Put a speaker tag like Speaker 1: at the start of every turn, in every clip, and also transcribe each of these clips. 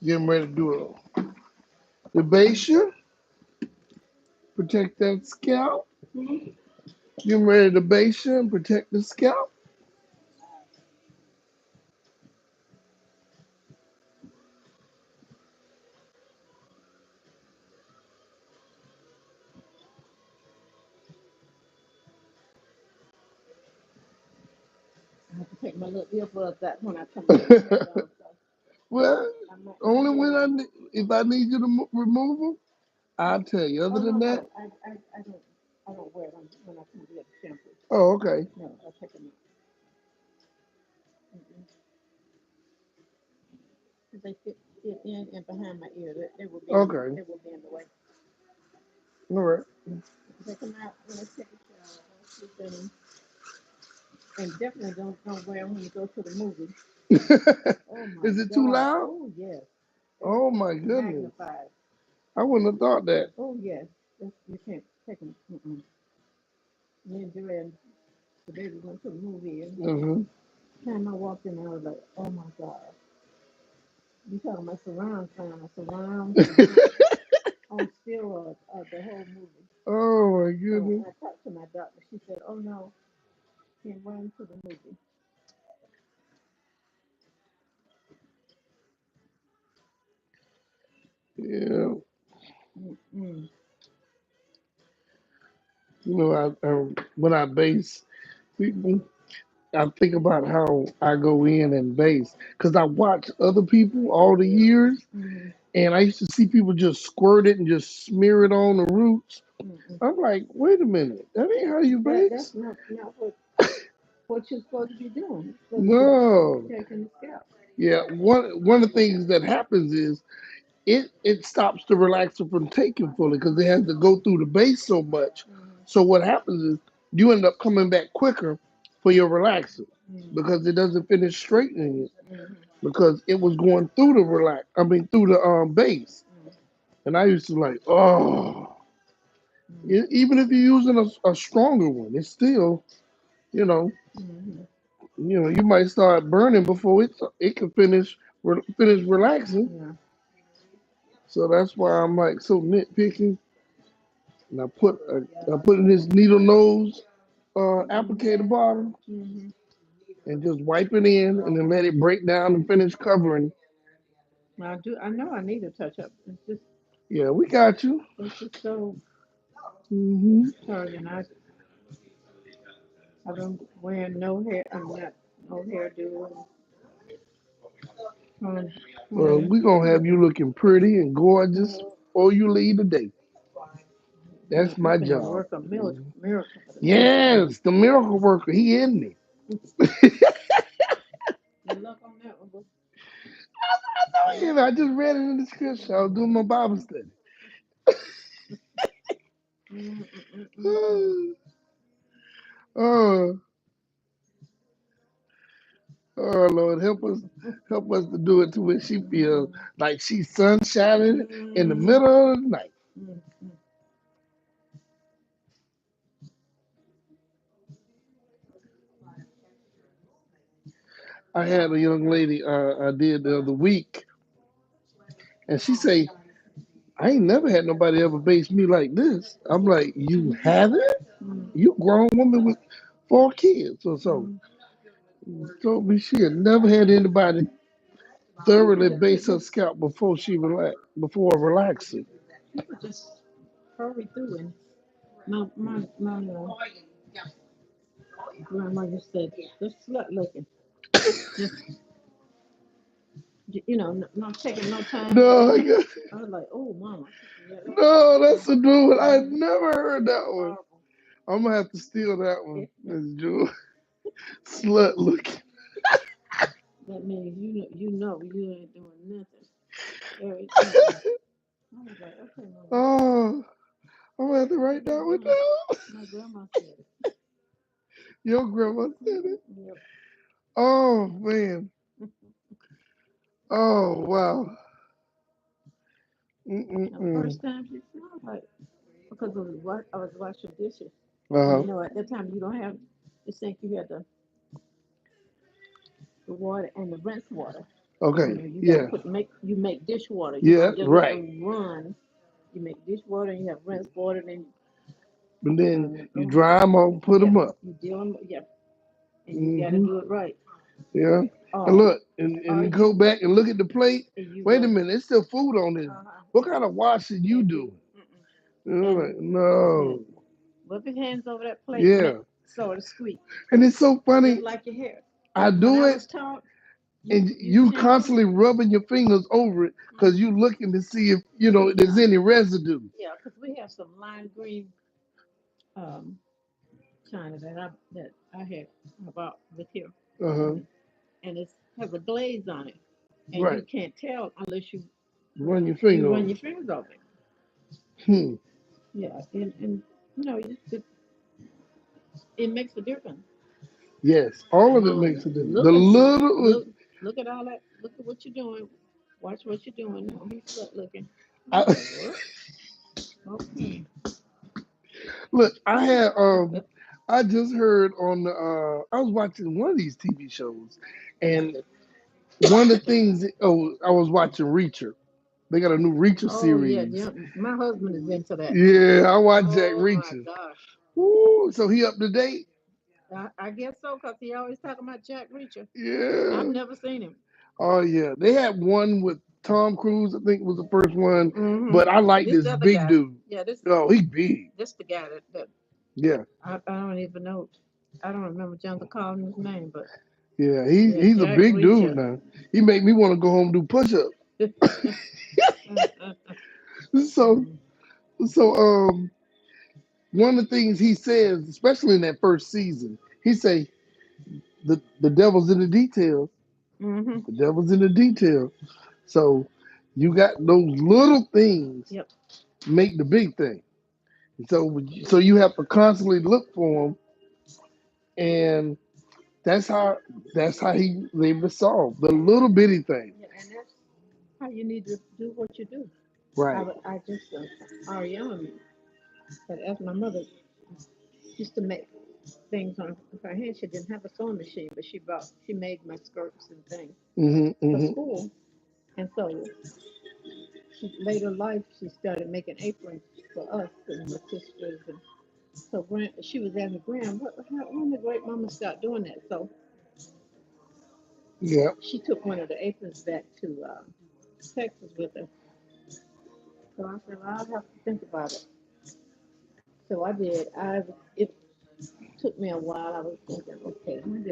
Speaker 1: Getting ready to do it. The basher, protect that scalp. Getting ready to basher and protect the scalp.
Speaker 2: I have to take my little earbuds out when I come in. So
Speaker 1: Well,
Speaker 2: I might
Speaker 1: only
Speaker 2: be
Speaker 1: when
Speaker 2: able to.
Speaker 1: if I need you to remove them, I'll tell you.
Speaker 2: Oh
Speaker 1: Other
Speaker 2: no
Speaker 1: than that,
Speaker 2: no, I don't wear them when I come to get the shampoo.
Speaker 1: oh, okay,
Speaker 2: No, I take them out. Mm-mm. 'Cause they fit in and behind my ear. They will be in the
Speaker 1: okay,
Speaker 2: they will be in the way.
Speaker 1: all right.
Speaker 2: Take them out when I take a shower. Don't sleep in them, and definitely don't wear them when you go to the movie. Oh my
Speaker 1: Is it too
Speaker 2: God.
Speaker 1: loud?
Speaker 2: Oh yes.
Speaker 1: Oh
Speaker 2: It's
Speaker 1: my goodness,
Speaker 2: magnified.
Speaker 1: I wouldn't have thought that.
Speaker 2: Oh yes. You can't take them. Mm-mm. Me and Joanne, the baby went to the movie, and
Speaker 1: Hmm.
Speaker 2: the time I walked in, I was like, oh my God. You talking about surround sound, surround on steroids the whole movie.
Speaker 1: Oh my
Speaker 2: So
Speaker 1: goodness.
Speaker 2: when I talked to my doctor, she said, oh no, can't wear them to the movie.
Speaker 1: Yeah,
Speaker 2: Mm-mm.
Speaker 1: when I base people, I think about how I go in and base because I watch other people all the years,
Speaker 2: Mm-hmm.
Speaker 1: and I used to see people just squirt it and just smear it on the roots.
Speaker 2: Mm-mm.
Speaker 1: I'm like, wait a minute, that ain't how you
Speaker 2: That's
Speaker 1: base.
Speaker 2: not what you're supposed to be doing. You're supposed to be
Speaker 1: No.
Speaker 2: protecting the scalp.
Speaker 1: Yeah, one of the things that happens is it stops the relaxer from taking fully because it has to go through the base so much.
Speaker 2: Mm-hmm.
Speaker 1: So what happens is you end up coming back quicker for your relaxer
Speaker 2: Mm-hmm.
Speaker 1: because it doesn't finish straightening it
Speaker 2: Mm-hmm.
Speaker 1: because it was going through the through the base. And I used to like, oh,
Speaker 2: Mm-hmm.
Speaker 1: even if you're using a stronger one, it's still, you know,
Speaker 2: Mm-hmm.
Speaker 1: you might start burning before it can finish relaxing.
Speaker 2: Yeah.
Speaker 1: So that's why I'm like so nitpicky. And I put in this needle nose
Speaker 2: Mm-hmm.
Speaker 1: applicator bottle
Speaker 2: Mm-hmm.
Speaker 1: and just wipe it in and then let it break down and finish covering.
Speaker 2: I do. I know I need a touch up.
Speaker 1: Yeah, we got you.
Speaker 2: It's just so
Speaker 1: Hmm.
Speaker 2: charging. I've been wearing no hair. I'm not no hairdo and
Speaker 1: Well,
Speaker 2: trying
Speaker 1: we gonna have you looking pretty and gorgeous or you leave today. That's my
Speaker 2: looking to
Speaker 1: job.
Speaker 2: work a miracle for the people.
Speaker 1: Yes, the miracle worker. He in me.
Speaker 2: Good luck on that one, boo.
Speaker 1: I just read it in the scripture. I was doing my Bible study.
Speaker 2: Mm, mm, mm, mm, mm.
Speaker 1: Oh, oh Lord, help us to do it to where she feels like she's sun shining in the
Speaker 2: Mm,
Speaker 1: middle of the night.
Speaker 2: mm, mm.
Speaker 1: I had a young lady I did the other week, and she say, "I ain't never had nobody ever base me like this." I'm like, "You haven't?
Speaker 2: Mm,
Speaker 1: You grown woman with 4 kids or so."
Speaker 2: mm.
Speaker 1: Told me she had never had anybody thoroughly
Speaker 2: People,
Speaker 1: base her scalp before relaxing.
Speaker 2: people just hurry through, and my grandmother said, "Just slut looking, just not taking no time."
Speaker 1: No,
Speaker 2: I was like, "Oh, mama, yeah,
Speaker 1: no, that's a new one. I
Speaker 2: mm,
Speaker 1: never heard that
Speaker 2: that's
Speaker 1: one.
Speaker 2: horrible."
Speaker 1: I'm gonna have to steal that one,
Speaker 2: It,
Speaker 1: Miss Jewel. Slut looking.
Speaker 2: that means you ain't doing nothing. Mm-mm. I was like, "Okay, mama."
Speaker 1: Oh, I'm gonna have to
Speaker 2: My
Speaker 1: write that one
Speaker 2: grandma,
Speaker 1: down.
Speaker 2: my grandma said it.
Speaker 1: Your grandma said it.
Speaker 2: Yep.
Speaker 1: Oh man. Oh wow.
Speaker 2: And the
Speaker 1: Mm-mm-mm.
Speaker 2: first time she smelled like because I was washing dishes, and
Speaker 1: Uh-huh.
Speaker 2: at that time you don't have the sink, you had the water and the rinse water.
Speaker 1: Okay.
Speaker 2: You know, you got to
Speaker 1: Yeah.
Speaker 2: put you make dishwater. You
Speaker 1: Yeah.
Speaker 2: don't just let
Speaker 1: Right.
Speaker 2: them run. You make dishwater and you have rinse water, and
Speaker 1: And then you
Speaker 2: oh,
Speaker 1: dry them off, put
Speaker 2: yeah,
Speaker 1: them up.
Speaker 2: you deal them, yeah, and you got to
Speaker 1: Hmm.
Speaker 2: do it right.
Speaker 1: Yeah. And
Speaker 2: Oh,
Speaker 1: look, and
Speaker 2: are
Speaker 1: you go
Speaker 2: you?
Speaker 1: back and look at the plate.
Speaker 2: And you
Speaker 1: Wait a
Speaker 2: got
Speaker 1: minute, there's still food on this. What kind of washing you
Speaker 2: can't do.
Speaker 1: doing? You know,
Speaker 2: And
Speaker 1: like,
Speaker 2: yeah,
Speaker 1: no.
Speaker 2: rub your hands over that plate,
Speaker 1: Yeah.
Speaker 2: so it squeak,
Speaker 1: And it's so
Speaker 2: just
Speaker 1: funny.
Speaker 2: like your hair.
Speaker 1: I
Speaker 2: When
Speaker 1: do
Speaker 2: I
Speaker 1: it,
Speaker 2: was taught,
Speaker 1: and
Speaker 2: you
Speaker 1: you
Speaker 2: shampoo.
Speaker 1: constantly rubbing your fingers over it because you looking to see if there's
Speaker 2: Yeah,
Speaker 1: any residue.
Speaker 2: yeah, because we have some lime green um china that I had about with here,
Speaker 1: Uh huh.
Speaker 2: and it has a glaze on it, and you
Speaker 1: Right.
Speaker 2: can't tell unless
Speaker 1: Run your
Speaker 2: you
Speaker 1: finger
Speaker 2: run
Speaker 1: over.
Speaker 2: your fingers over it.
Speaker 1: Hmm.
Speaker 2: Yeah, and it makes a difference.
Speaker 1: Yes, all
Speaker 2: And
Speaker 1: of it
Speaker 2: mama,
Speaker 1: makes a difference. The
Speaker 2: look at
Speaker 1: little,
Speaker 2: look at all that. Look at what you're doing. Watch what you're doing. No, he's looking. I'm
Speaker 1: I,
Speaker 2: like, what? Okay.
Speaker 1: look, I just heard on the, I was watching one of these TV shows, and one of the things, oh, I was watching Reacher. They got a new Reacher
Speaker 2: Oh yeah,
Speaker 1: series.
Speaker 2: yeah. My husband is into that.
Speaker 1: Yeah, I watched Jack
Speaker 2: Oh my
Speaker 1: Reacher.
Speaker 2: gosh.
Speaker 1: Woo, so he up to date?
Speaker 2: I guess so, cause he always talking about Jack Reacher. I've
Speaker 1: Yeah.
Speaker 2: never seen him.
Speaker 1: Oh yeah, they had one with Tom Cruise. I think was the first one,
Speaker 2: Hmm.
Speaker 1: but I like
Speaker 2: This
Speaker 1: this
Speaker 2: the other
Speaker 1: big
Speaker 2: guy.
Speaker 1: dude.
Speaker 2: Yeah,
Speaker 1: Oh, he big.
Speaker 2: this the guy that
Speaker 1: Yeah,
Speaker 2: I don't even know. I don't remember Jennifer calling his name, but
Speaker 1: yeah. He
Speaker 2: yeah,
Speaker 1: he's a
Speaker 2: Jack
Speaker 1: big dude
Speaker 2: Reacher.
Speaker 1: now. He make me want to go home and do push ups. So
Speaker 2: Mm.
Speaker 1: so one of the things he says, especially in that first season, he say the devil's in the details.
Speaker 2: Hmm.
Speaker 1: The devil's in the details. So you got those little things
Speaker 2: Yep.
Speaker 1: make the big thing. So you have to constantly look for them, and that's how he was able to solve the little bitty thing.
Speaker 2: Yeah, and that's how you need to do what you do.
Speaker 1: Right.
Speaker 2: I just Ariana that as my mother used to make things on her hand. She didn't have a sewing machine, but she made my skirts and things
Speaker 1: Hmm.
Speaker 2: for
Speaker 1: Hmm.
Speaker 2: school. And so she later life she started making aprons for us and my sisters. And so she was asking Graham, when did great mama start doing that? So
Speaker 1: Yeah.
Speaker 2: she took one of the aprons back to Texas with her. So I said, well, I'll have to think about it. So I did. It took me a while. I was thinking, okay, when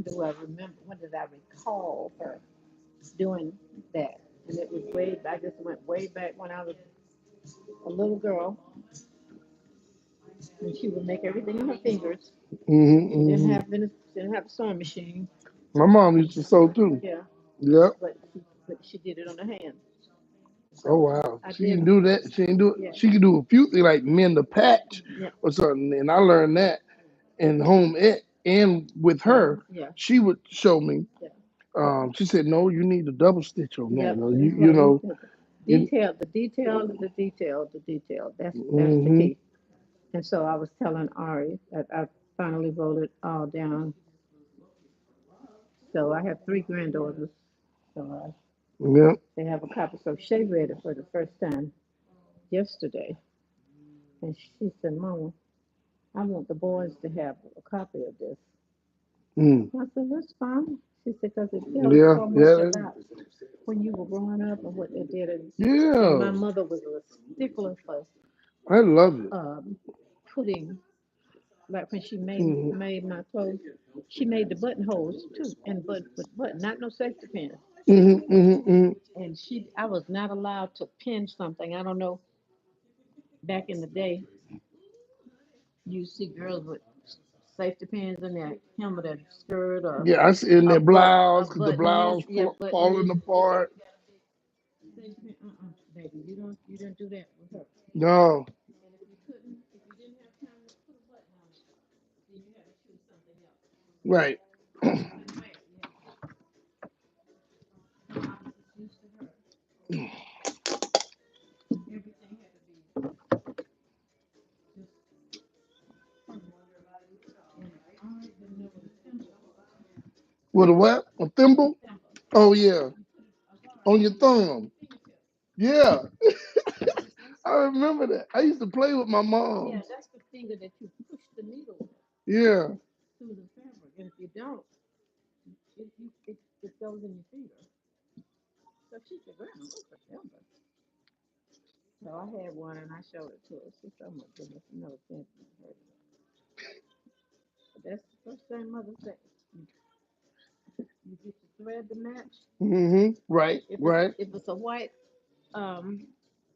Speaker 2: do I remember? When did I recall her doing that? And it was way. I just went way back when I was a little girl, and she would make everything on her fingers.
Speaker 1: Hmm.
Speaker 2: She didn't
Speaker 1: Hmm.
Speaker 2: have she didn't have a sewing machine.
Speaker 1: My mom used to sew too.
Speaker 2: Yeah,
Speaker 1: Yep.
Speaker 2: but she did it on her hand.
Speaker 1: Oh
Speaker 2: So
Speaker 1: wow.
Speaker 2: I
Speaker 1: She
Speaker 2: did.
Speaker 1: can do that. She can do it.
Speaker 2: Yeah,
Speaker 1: She can do a few things like mend a patch
Speaker 2: yeah,
Speaker 1: or something. And I learned that in home ec. And with her,
Speaker 2: yeah,
Speaker 1: she would show me.
Speaker 2: yeah.
Speaker 1: She said, "No, you need a double stitch on that.
Speaker 2: Yep,
Speaker 1: No,
Speaker 2: that's
Speaker 1: you
Speaker 2: right.
Speaker 1: know, you,
Speaker 2: The detail. That's the
Speaker 1: hmm
Speaker 2: key. And so I was telling Ari that I finally wrote it all down. So I have three granddaughters. So
Speaker 1: yep,
Speaker 2: they have a copy. So Shay read it for the first time yesterday. And she said, Mama, I want the boys to have a copy of this.
Speaker 1: mm,
Speaker 2: I said, that's fine. She said, because it tells
Speaker 1: yeah,
Speaker 2: so much
Speaker 1: yeah,
Speaker 2: about when you were growing up and what they did. And
Speaker 1: yeah.
Speaker 2: my mother was a stickler for
Speaker 1: I love it.
Speaker 2: um, putting, like when she
Speaker 1: Mm-hmm,
Speaker 2: made my clothes, she made the buttonholes too, and but not no safety pins.
Speaker 1: mm-hmm, mm-hmm,
Speaker 2: And I was not allowed to pin something. I don't know. Back in the day, you see girls with safety pins in their hem of their skirt or
Speaker 1: yeah, I see in
Speaker 2: a
Speaker 1: their blouse
Speaker 2: a
Speaker 1: because the
Speaker 2: button in this,
Speaker 1: blouse
Speaker 2: yeah, button in
Speaker 1: falling
Speaker 2: this.
Speaker 1: apart.
Speaker 2: Safety pin, baby, you don't do that with her.
Speaker 1: No,
Speaker 2: And if you didn't have time to put a button on it, then you had to choose something else.
Speaker 1: right.
Speaker 2: You couldn't wear it. You had to I was just used to her. Everything had to be just and I didn't know what a thimble was.
Speaker 1: With a what? A thimble?
Speaker 2: Thimble.
Speaker 1: Oh yeah. on your thumb.
Speaker 2: fingertip.
Speaker 1: Yeah,
Speaker 2: That's
Speaker 1: I remember that. I used to play with my
Speaker 2: yeah,
Speaker 1: mom.
Speaker 2: that's the finger that you push the needle
Speaker 1: Yeah.
Speaker 2: through the fabric, and if you don't, it goes in your finger. So she said, "Grandma, what's a finger?" So I had one, and I showed it to her. She said, "Oh my goodness, you never seen heard of it." But that's the first thing Mother said. You get your thread to match.
Speaker 1: Right.
Speaker 2: If it's
Speaker 1: Right.
Speaker 2: if it's a white um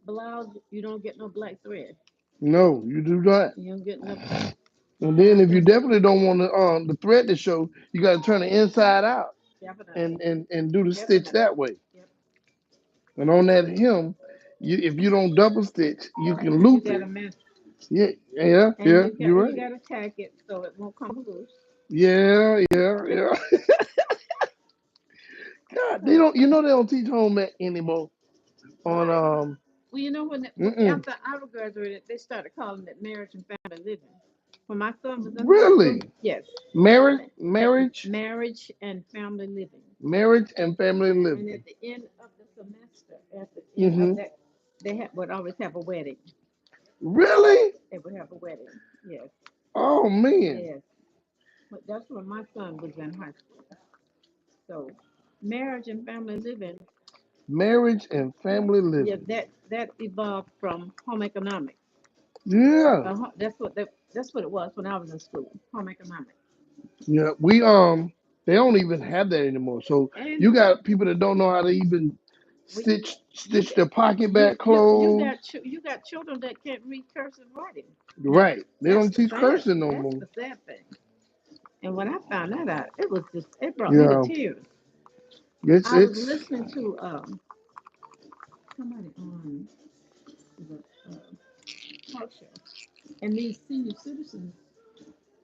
Speaker 2: blouse, you don't get no black thread.
Speaker 1: No, you do not.
Speaker 2: You don't get no
Speaker 1: And then if you
Speaker 2: nothing.
Speaker 1: definitely don't want the thread to show, you got to turn it inside out
Speaker 2: Definitely,
Speaker 1: and do the stitch
Speaker 2: definitely.
Speaker 1: that way.
Speaker 2: Yep.
Speaker 1: And on that hem, if you don't double stitch, you can
Speaker 2: You
Speaker 1: loop it.
Speaker 2: gotta match,
Speaker 1: Yeah, yeah,
Speaker 2: and
Speaker 1: yeah. You're
Speaker 2: you
Speaker 1: right.
Speaker 2: gotta tack it so it won't come loose.
Speaker 1: Yeah, yeah, yeah. God, they
Speaker 2: So
Speaker 1: don't. You know they don't teach home ec anymore. On
Speaker 2: why? Well, you know
Speaker 1: mm-mm.
Speaker 2: after I graduated, they started calling it marriage and family living. When my son was in high school,
Speaker 1: Really,
Speaker 2: yes,
Speaker 1: marriage,
Speaker 2: marriage and family living.
Speaker 1: marriage and family
Speaker 2: And at
Speaker 1: living.
Speaker 2: the end of the semester, at the end of
Speaker 1: Hmm.
Speaker 2: that, they would always have a wedding.
Speaker 1: Really?
Speaker 2: They would have a wedding. Yes,
Speaker 1: Oh man,
Speaker 2: yes. But that's when my son was in high school. So marriage and family living,
Speaker 1: marriage and family
Speaker 2: yeah,
Speaker 1: living.
Speaker 2: that evolved from home economics.
Speaker 1: Yeah,
Speaker 2: That's what it was when I was in school. Home economics.
Speaker 1: yeah. They don't even have that anymore. So
Speaker 2: And
Speaker 1: you got people that don't know how to even
Speaker 2: we you
Speaker 1: stitch their pocket back
Speaker 2: got
Speaker 1: clothes.
Speaker 2: you got children that can't read cursive writing now.
Speaker 1: Right. They don't teach cursing no
Speaker 2: That's
Speaker 1: more.
Speaker 2: the sad thing. And when I found that out, it brought me to
Speaker 1: Yeah.
Speaker 2: tears. I was
Speaker 1: It's
Speaker 2: listening to somebody on the talk show, and these senior citizens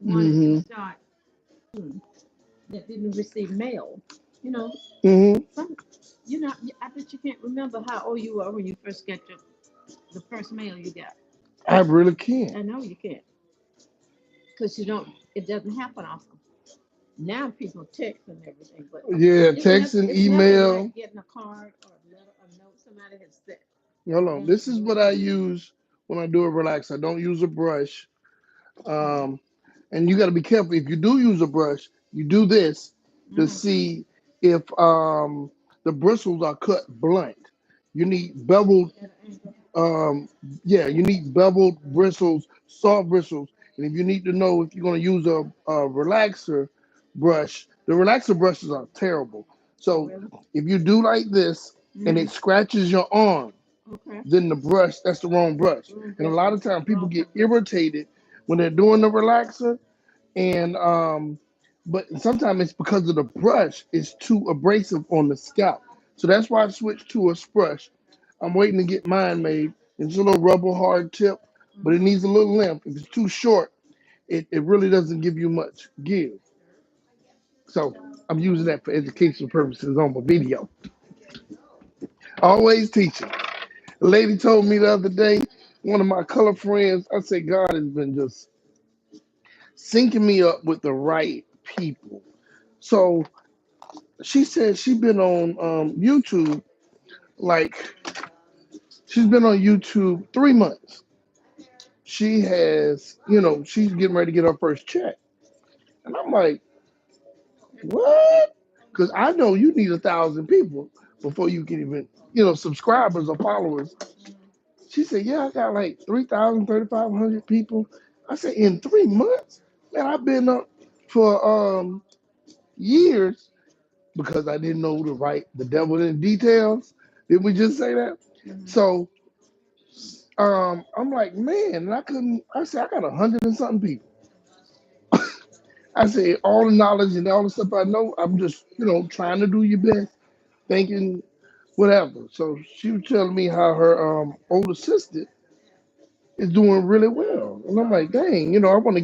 Speaker 2: wanted to
Speaker 1: hmm
Speaker 2: start that didn't receive mail. You know,
Speaker 1: hmm
Speaker 2: some I bet you can't remember how old you were when you first got the first mail you got.
Speaker 1: I really can't.
Speaker 2: I know you can't because you don't. It doesn't happen often. Now people text and everything, but
Speaker 1: Yeah, text and
Speaker 2: it's never
Speaker 1: email.
Speaker 2: like getting a card or a letter, a note somebody has sent.
Speaker 1: Hold on.
Speaker 2: Then
Speaker 1: This is what
Speaker 2: wait.
Speaker 1: I use when I do a relax. I don't use a brush.
Speaker 2: Mm-hmm.
Speaker 1: Um, and you got to be careful. If you do use a brush, you do this to
Speaker 2: Mm-hmm.
Speaker 1: see if the bristles are cut blunt. You need beveled,
Speaker 2: At an angle.
Speaker 1: um, yeah, you need beveled bristles, soft bristles. And if you need to know if you're going to use a relaxer brush, the relaxer brushes are terrible.
Speaker 2: Oh
Speaker 1: So
Speaker 2: really?
Speaker 1: if you do like this and
Speaker 2: Mm-hmm.
Speaker 1: it scratches your arm,
Speaker 2: Okay.
Speaker 1: then the brush, that's the wrong brush. And a
Speaker 2: That's
Speaker 1: lot
Speaker 2: the
Speaker 1: of times people
Speaker 2: wrong
Speaker 1: get
Speaker 2: kind of brush.
Speaker 1: irritated when they're doing the relaxer and but sometimes it's because of the brush is too abrasive on the scalp. So that's why I switched to a brush. I'm waiting to get mine made. It's a little rubber hard tip, but it
Speaker 2: Mm-hmm.
Speaker 1: needs a little length. If it's too short, it really doesn't give you much give. So I'm using that for educational purposes on my video. Always teaching. A lady told me the other day, one of my color friends, I said, God has been just syncing me up with the right people. So she said she's been on YouTube, like she's been on YouTube 3 months. She has, she's getting ready to get her first check. And I'm like, what? Because I know you need 1,000 people before you can even, subscribers or followers.
Speaker 2: Mm-hmm.
Speaker 1: She said, yeah, I got like 3,000, 3,500 people. I said, in 3 months? Man, I've been up for years because I didn't know the devil in the details. Did we just say that?
Speaker 2: Mm-hmm.
Speaker 1: So I'm like, man, and I said, I got 100 and something people. I said, all the knowledge and all the stuff I know, I'm just, trying to do your best, thinking whatever. So she was telling me how her older sister is doing really well. And I'm like, dang, I want to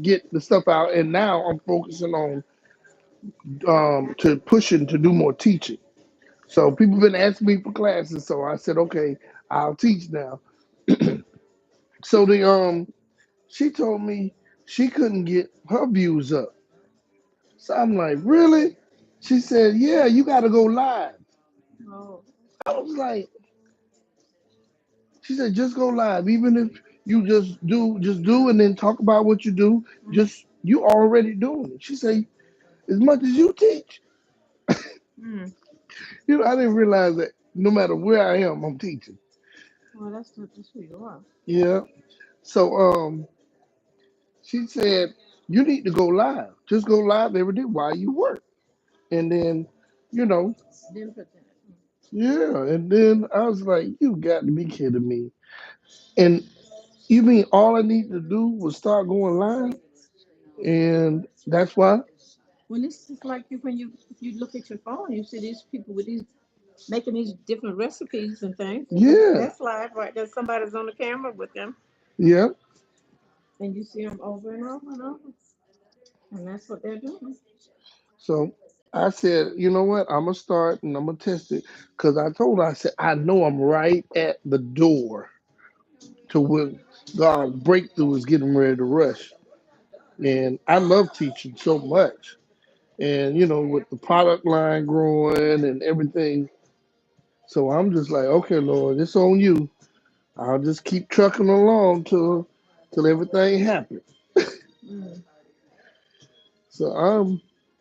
Speaker 1: get the stuff out. And now I'm focusing on to pushing to do more teaching. So people been asking me for classes, so I said, okay, I'll teach now. So she told me she couldn't get her views up. So I'm like, really? She said, yeah, you got to go live.
Speaker 2: Oh,
Speaker 1: I was like, she said, just go live. Even if you just do, and then talk about what you do.
Speaker 2: mm,
Speaker 1: Just you already doing it. She said, as much as you teach,
Speaker 2: mm.
Speaker 1: I didn't realize that no matter where I am, I'm teaching.
Speaker 2: Well, that's who you are.
Speaker 1: Yeah. So she said, you need to go live. Just go live every day while you work. And then, you know,
Speaker 2: Then present it.
Speaker 1: yeah. And then I was like, you got to be kidding me. And you mean all I need to do was start going live? And that's why,
Speaker 2: When it's just like you when you if you look at your phone, you see these people with these making these different recipes and things.
Speaker 1: yeah,
Speaker 2: That's live right there. Somebody's on the camera with them,
Speaker 1: yeah.
Speaker 2: and you see them over and over and over, and that's what they're doing.
Speaker 1: So I said, you know what? I'm gonna start and I'm gonna test it because I told her, I said, I know I'm right at the door to when God's breakthrough is getting ready to rush. And I love teaching so much. And with the product line growing and everything, so I'm just like, okay, Lord, it's on you. I'll just keep trucking along till everything happens.
Speaker 2: Mm.
Speaker 1: So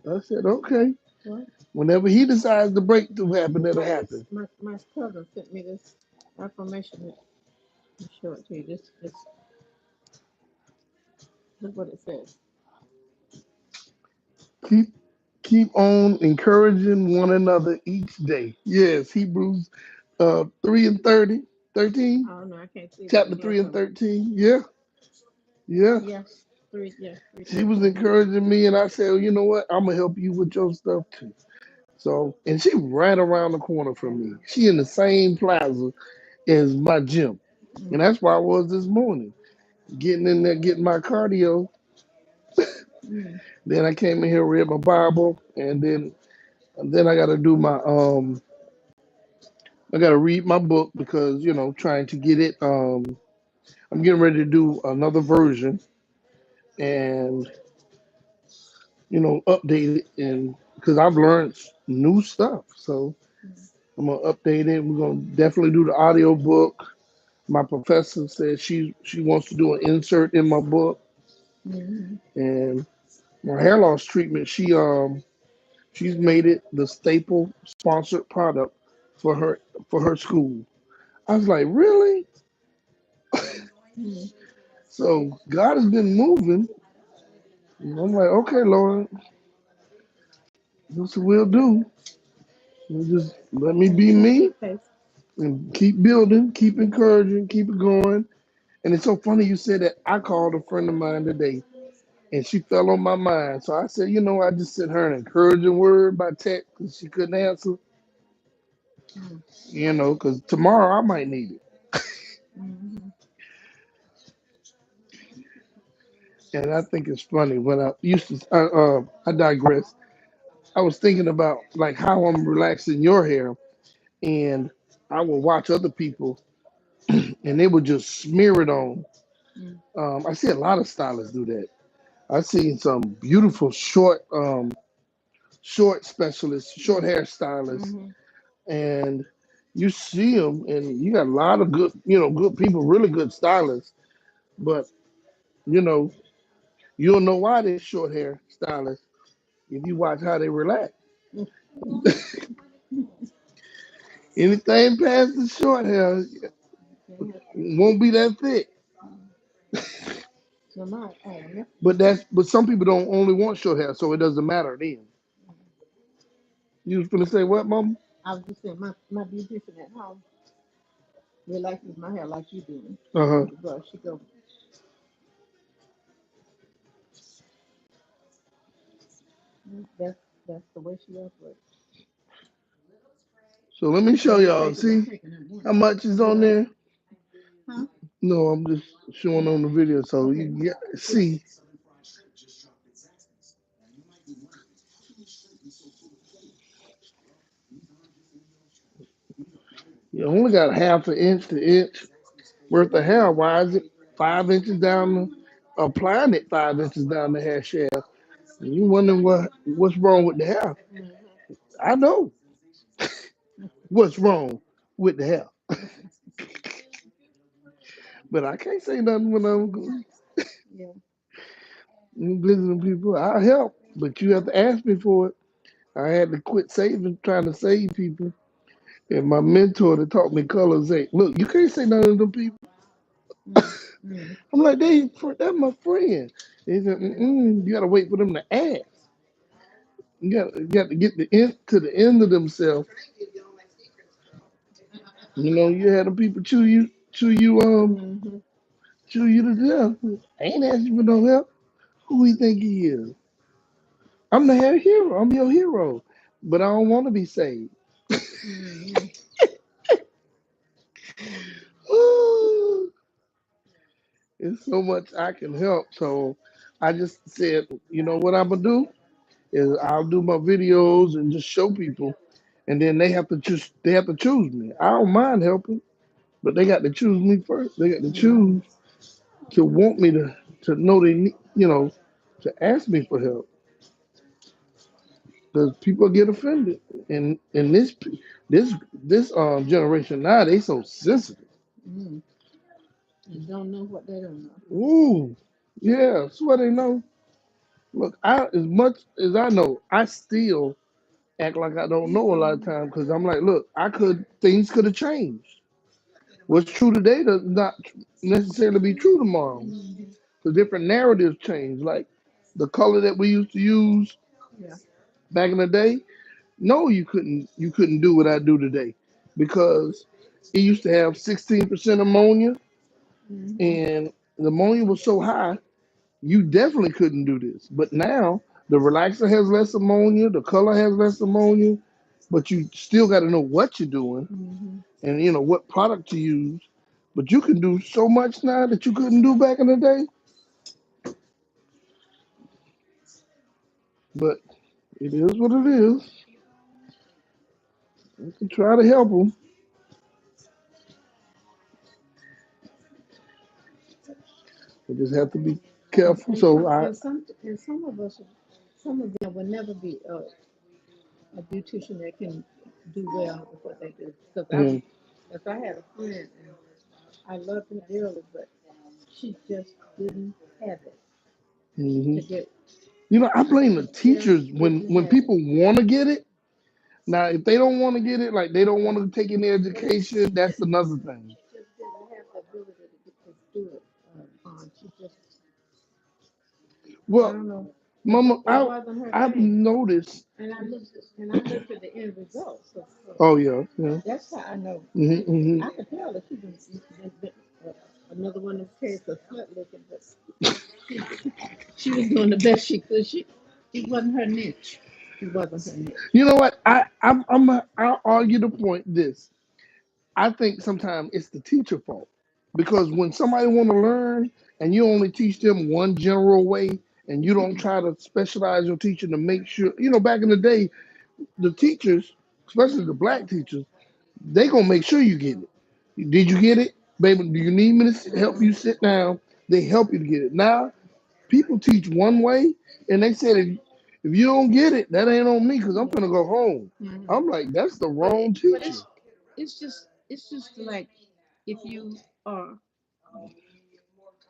Speaker 1: I said, okay.
Speaker 2: Well,
Speaker 1: Whenever He decides the breakthrough happen, it'll happen.
Speaker 2: my cousin sent me this affirmation. I'll show it to you. This look what it says.
Speaker 1: Keep keep on encouraging one another each day. Yes, Hebrews 3 and 30, 13,
Speaker 2: Oh no, I can't see that.
Speaker 1: chapter
Speaker 2: Yeah,
Speaker 1: 3 and 13. Yeah, yeah.
Speaker 2: yeah, three, yeah, three
Speaker 1: She was
Speaker 2: thirteen.
Speaker 1: encouraging me, and I said, well, you know what? I'm gonna help you with your stuff too. So, and she right around the corner from me. She in the same plaza as my gym, and
Speaker 2: Mm,
Speaker 1: that's where I was this morning, getting in there, getting my cardio.
Speaker 2: mm,
Speaker 1: Then I came in here, read my Bible, and then I got to do my I got to read my book because trying to get it. I'm getting ready to do another version and update it, and because I've learned new stuff, so
Speaker 2: mm,
Speaker 1: I'm gonna update it. We're gonna definitely do the audio book. My professor said she wants to do an insert in my book,
Speaker 2: mm,
Speaker 1: and my hair loss treatment. She's made it the staple sponsored product for her school. I was like, really?
Speaker 2: mm.
Speaker 1: So God has been moving. And I'm like, okay, Lord, this will do. You just let me be
Speaker 2: It's a
Speaker 1: me
Speaker 2: good pace.
Speaker 1: and keep building, keep encouraging, keep it going. And it's so funny you said that. I called a friend of mine today and she fell on my mind. So I said, I just sent her an encouraging word by text because she couldn't answer,
Speaker 2: Mm,
Speaker 1: because tomorrow I might need it.
Speaker 2: mm,
Speaker 1: And I think it's funny when I used to, I digress. I was thinking about like how I'm relaxing your hair, and I would watch other people and they would just smear it on.
Speaker 2: mm,
Speaker 1: I see a lot of stylists do that. I've seen some beautiful short specialists, short hair stylists,
Speaker 2: mm,
Speaker 1: and you see them, and you got a lot of good, good people, really good stylists. But you know, you don't know why they're short hair stylists if you watch how they relax.
Speaker 2: mm.
Speaker 1: Anything past the short hair
Speaker 2: Can't help it.
Speaker 1: won't be that thick.
Speaker 2: Mm. So my
Speaker 1: But some people don't only want short hair, so it doesn't matter then. You was gonna say what, mom?
Speaker 2: I was just saying my beautician at home relaxes my hair like you do
Speaker 1: Uh huh.
Speaker 2: with the brush. She go, "Mm, that's the way she operates.
Speaker 1: So let me
Speaker 2: But
Speaker 1: show
Speaker 2: ain't
Speaker 1: y'all.
Speaker 2: taking
Speaker 1: See
Speaker 2: at once.
Speaker 1: how much is on
Speaker 2: What?
Speaker 1: there?
Speaker 2: Huh?
Speaker 1: No, I'm just showing on the video so you
Speaker 2: Okay. It's
Speaker 1: see. You only got half an inch to inch worth of hair. Why is it 5 inches down applying it 5 inches down the hair shaft? And you wondering what's wrong with the hair.
Speaker 2: mm-hmm.
Speaker 1: I know. What's wrong with the hair? But I can't say nothing when I'm
Speaker 2: Yeah.
Speaker 1: visiting people. I help, but you have to ask me for it. I had to quit saving, trying to save people. And my mentor that taught me colors say, look, you can't say nothing to them people.
Speaker 2: Mm, mm,
Speaker 1: I'm like, that's my friend. He said, you gotta wait for them to ask. You got to get the end to the end of themselves. You know, you had the people
Speaker 2: mm-hmm.
Speaker 1: chew you to death. I ain't asking for no help. Who he think he is? I'm the hero. I'm your hero. But I don't want to be saved.
Speaker 2: Mm-hmm.
Speaker 1: It's so much I can help. So I just said, you know what I'm gonna do is I'll do my videos and just show people, and then they have to choose. They have to choose me. I don't mind helping, but they got to choose me first. They got to
Speaker 2: Mm-hmm.
Speaker 1: choose to want me to know they need, to ask me for help because people get offended, and this generation now they so sensitive.
Speaker 2: Mm. And don't know what they don't know.
Speaker 1: Ooh, yeah, that's what they know. Look, as much as I know, I still act like I don't know a lot of times because I'm like, look, things could have changed. What's true today does not necessarily be true tomorrow.
Speaker 2: Mm-hmm.
Speaker 1: The different narratives change. Like the color that we used to use
Speaker 2: Yeah.
Speaker 1: back in the day, no, you couldn't do what I do today because it used to have 16% ammonia,
Speaker 2: Mm-hmm.
Speaker 1: and the ammonia was so high, you definitely couldn't do this. But now the relaxer has less ammonia, the color has less ammonia, but you still got to know what you're doing
Speaker 2: Mm-hmm.
Speaker 1: and what product to use. But you can do so much now that you couldn't do back in the day. But it is what it is. You can try to help them. You just have to be careful.
Speaker 2: And
Speaker 1: So
Speaker 2: some
Speaker 1: I,
Speaker 2: and some and some of us, some of them will never be a beautician that can do well with what they do.
Speaker 1: mm,
Speaker 2: Because I had a friend and I loved her dearly, but she just didn't have it
Speaker 1: hmm
Speaker 2: to get.
Speaker 1: I blame the
Speaker 2: Just
Speaker 1: teachers when
Speaker 2: didn't
Speaker 1: when
Speaker 2: have
Speaker 1: people
Speaker 2: it.
Speaker 1: want to get it. Now, if they don't want to get it, like they don't want to take any education, that's another thing.
Speaker 2: She just didn't have the ability to do it. She just, I
Speaker 1: Well,
Speaker 2: don't know.
Speaker 1: Mama,
Speaker 2: It wasn't her
Speaker 1: I've
Speaker 2: thing.
Speaker 1: noticed.
Speaker 2: And I looked at the end result. So
Speaker 1: Oh yeah, yeah.
Speaker 2: that's how I know.
Speaker 1: Hmm.
Speaker 2: I could tell that she been another one of the case of slut licking, but she she was doing the best she could. It wasn't her niche. It wasn't her niche.
Speaker 1: You know what? I'll argue the point. This I think sometimes it's the teacher fault because when somebody want to learn and you only teach them one general way and you don't try to specialize your teaching to make sure back in the day the teachers, especially the black teachers, they gonna make sure you get it. Did you get it, baby? Do you need me to help you sit down? They help you to get it. Now people teach one way, and they said if you don't get it, that ain't on me because I'm
Speaker 2: Yeah.
Speaker 1: gonna go home.
Speaker 2: Hmm.
Speaker 1: I'm like, that's the
Speaker 2: But
Speaker 1: wrong teacher.
Speaker 2: it's just like if you are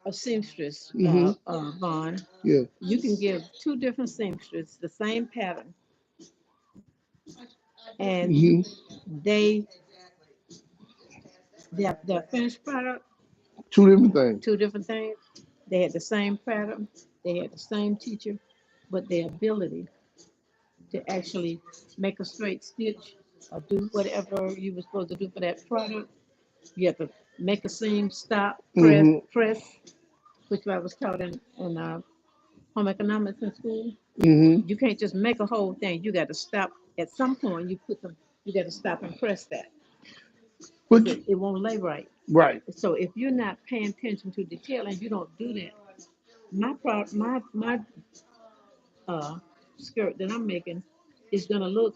Speaker 2: a seamstress,
Speaker 1: Hmm.
Speaker 2: Vaughn,
Speaker 1: Yeah.
Speaker 2: you can give two different seamstresses the same pattern, and
Speaker 1: Hmm.
Speaker 2: they their finished product
Speaker 1: Two different things.
Speaker 2: two different things. They had the same pattern, they had the same teacher, but their ability to actually make a straight stitch or do whatever you were supposed to do for that product. You have to make a seam, stop,
Speaker 1: Hmm.
Speaker 2: press, which I was taught in home economics in school.
Speaker 1: Hmm.
Speaker 2: You can't just make a whole thing. You got to stop at some point. You got to stop and press that because
Speaker 1: But
Speaker 2: it won't lay right.
Speaker 1: right,
Speaker 2: So if you're not paying attention to detail and you don't do that, my uh, skirt that I'm making is gonna look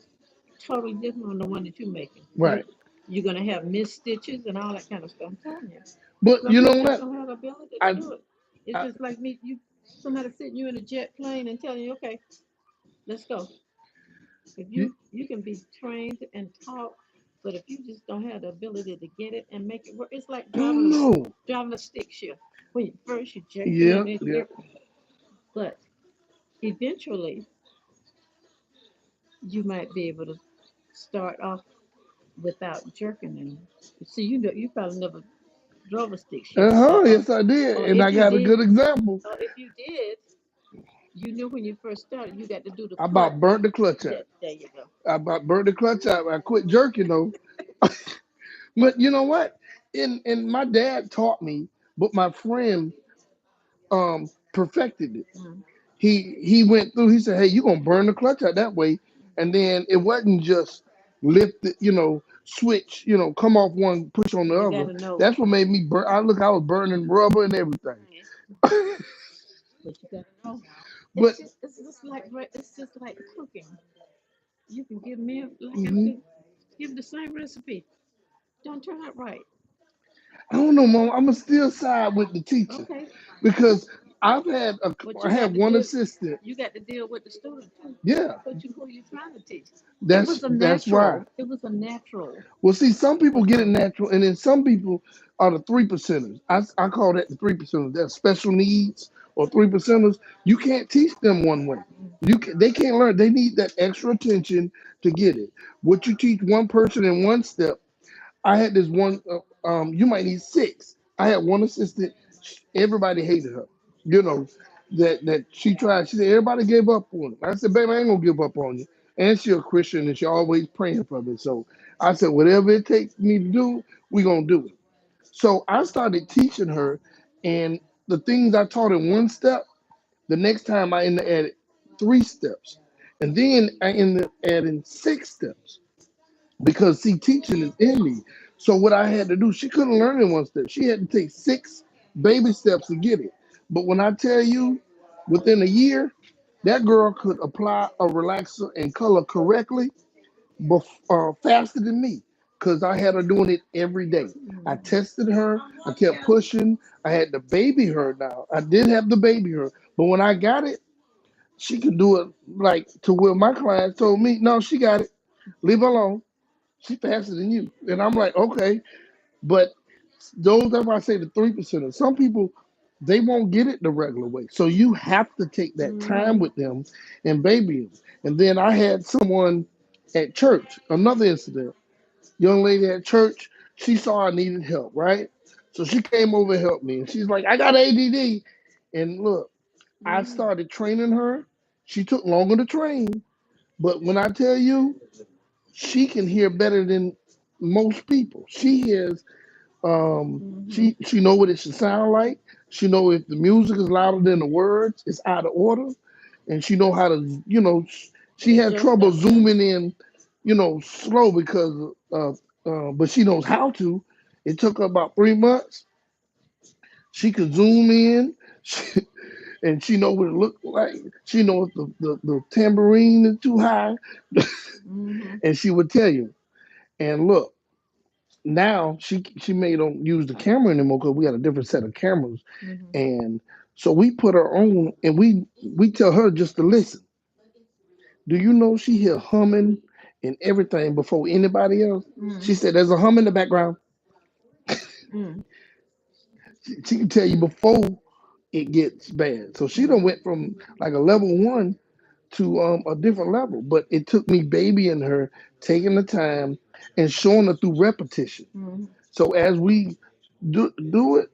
Speaker 2: totally different on the one that you're making.
Speaker 1: right.
Speaker 2: You're gonna have missed stitches and all that kind of stuff. I'm telling you,
Speaker 1: But
Speaker 2: some
Speaker 1: you
Speaker 2: people
Speaker 1: know
Speaker 2: just
Speaker 1: what?
Speaker 2: don't have the ability to
Speaker 1: I,
Speaker 2: do it. It's
Speaker 1: I
Speaker 2: just like me, somebody sitting you in a jet plane and telling you, okay, let's go. If
Speaker 1: you,
Speaker 2: you can be trained and taught But if you just don't have the ability to get it and make it work, it's like
Speaker 1: I don't know.
Speaker 2: driving a stick shift. When you first you're jerking
Speaker 1: Yeah,
Speaker 2: and it,
Speaker 1: yeah.
Speaker 2: but eventually you might be able to start off without jerking them. See, you probably never drove a stick shift,
Speaker 1: Uh-huh, yes I did.
Speaker 2: or
Speaker 1: And I
Speaker 2: if you
Speaker 1: got a
Speaker 2: did,
Speaker 1: good example.
Speaker 2: you knew when you first started, you got to do the
Speaker 1: I
Speaker 2: clutch.
Speaker 1: about burnt the clutch out.
Speaker 2: There you go.
Speaker 1: I about burnt the clutch out. I quit jerking though. But you know what? And my dad taught me, but my friend perfected it.
Speaker 2: Mm.
Speaker 1: He went through, he said, hey, you're gonna burn the clutch out that way. And then it wasn't just lift it, switch, come off one, push on the
Speaker 2: You got
Speaker 1: other.
Speaker 2: to know.
Speaker 1: That's what made me burn. I was burning rubber and everything.
Speaker 2: But you got to know.
Speaker 1: But
Speaker 2: It's just like cooking. You can give me
Speaker 1: mhm,
Speaker 2: give the same recipe. Don't turn out right.
Speaker 1: I don't know, Mom. I'm gonna still side with the teacher
Speaker 2: Okay.
Speaker 1: because
Speaker 2: But
Speaker 1: I had one assistant.
Speaker 2: you got to deal with the student too.
Speaker 1: Yeah,
Speaker 2: Who you trying to teach.
Speaker 1: that's why.
Speaker 2: It was a natural.
Speaker 1: Well, see, some people
Speaker 2: For
Speaker 1: get it
Speaker 2: them.
Speaker 1: natural, and then some people are the 3%ers. I call that the 3%ers. They're special needs or 3%ers. You can't teach them one way. They can't learn. They need that extra attention to get it. What you teach one person in one step, I had this one. You might need six. I had one assistant. Everybody hated her. You know that she tried. She said everybody gave up on her. I said, baby, I ain't gonna give up on you. And she a Christian and she always praying for me. So I said, whatever it takes me to do, we gonna do it. So I started teaching her, and the things I taught in one step, the next time I ended up adding 3 steps, and then I ended up adding 6 steps because see, teaching is in me. So what I had to do, she couldn't learn in one step. She had to take 6 baby steps to get it. But when I tell you, within a year, that girl could apply a relaxer and color correctly faster than me because I had her doing it every day. I
Speaker 2: Mm.
Speaker 1: tested her. I kept pushing. I had to baby her now. I did have to baby her. But when I got it, she could do it like to where my clients told me, no, she got it. Leave her alone. She faster than you. And I'm like, okay. But that's why I say the 3%. Some people, they won't get it the regular way. So you have to take that time
Speaker 2: Mm-hmm.
Speaker 1: with them and baby them. And then I had someone at church, another incident. Young lady at church, she saw I needed help, right? So she came over and helped me. And she's like, I got ADD. And look, I
Speaker 2: Mm-hmm.
Speaker 1: started training her. She took longer to train. But when I tell you, she can hear better than most people. She hears
Speaker 2: Mm-hmm.
Speaker 1: she know what it should sound like. She know if the music is louder than the words, it's out of order, and she know how to she had
Speaker 2: Adjust
Speaker 1: trouble
Speaker 2: that. Yeah.
Speaker 1: zooming in, slow because but she knows how to. It took her about 3 months. She could zoom in. She, and she know what it looked like. She know if the tambourine is too high,
Speaker 2: Mm-hmm.
Speaker 1: and she would tell you. And look, now she may don't use the camera anymore because we got a different set of cameras,
Speaker 2: Mm-hmm.
Speaker 1: and so we put her on, and we tell her just to listen. Do you know she hear humming and everything before anybody else? She
Speaker 2: Mm-hmm.
Speaker 1: said there's a hum in the background.
Speaker 2: Mm-hmm.
Speaker 1: She can tell you before it gets bad. So she done
Speaker 2: Mm-hmm.
Speaker 1: went from like a level 1 to a different level. But it took me babying her, taking the time, and showing her through repetition.
Speaker 2: Mm-hmm.
Speaker 1: So as we do it,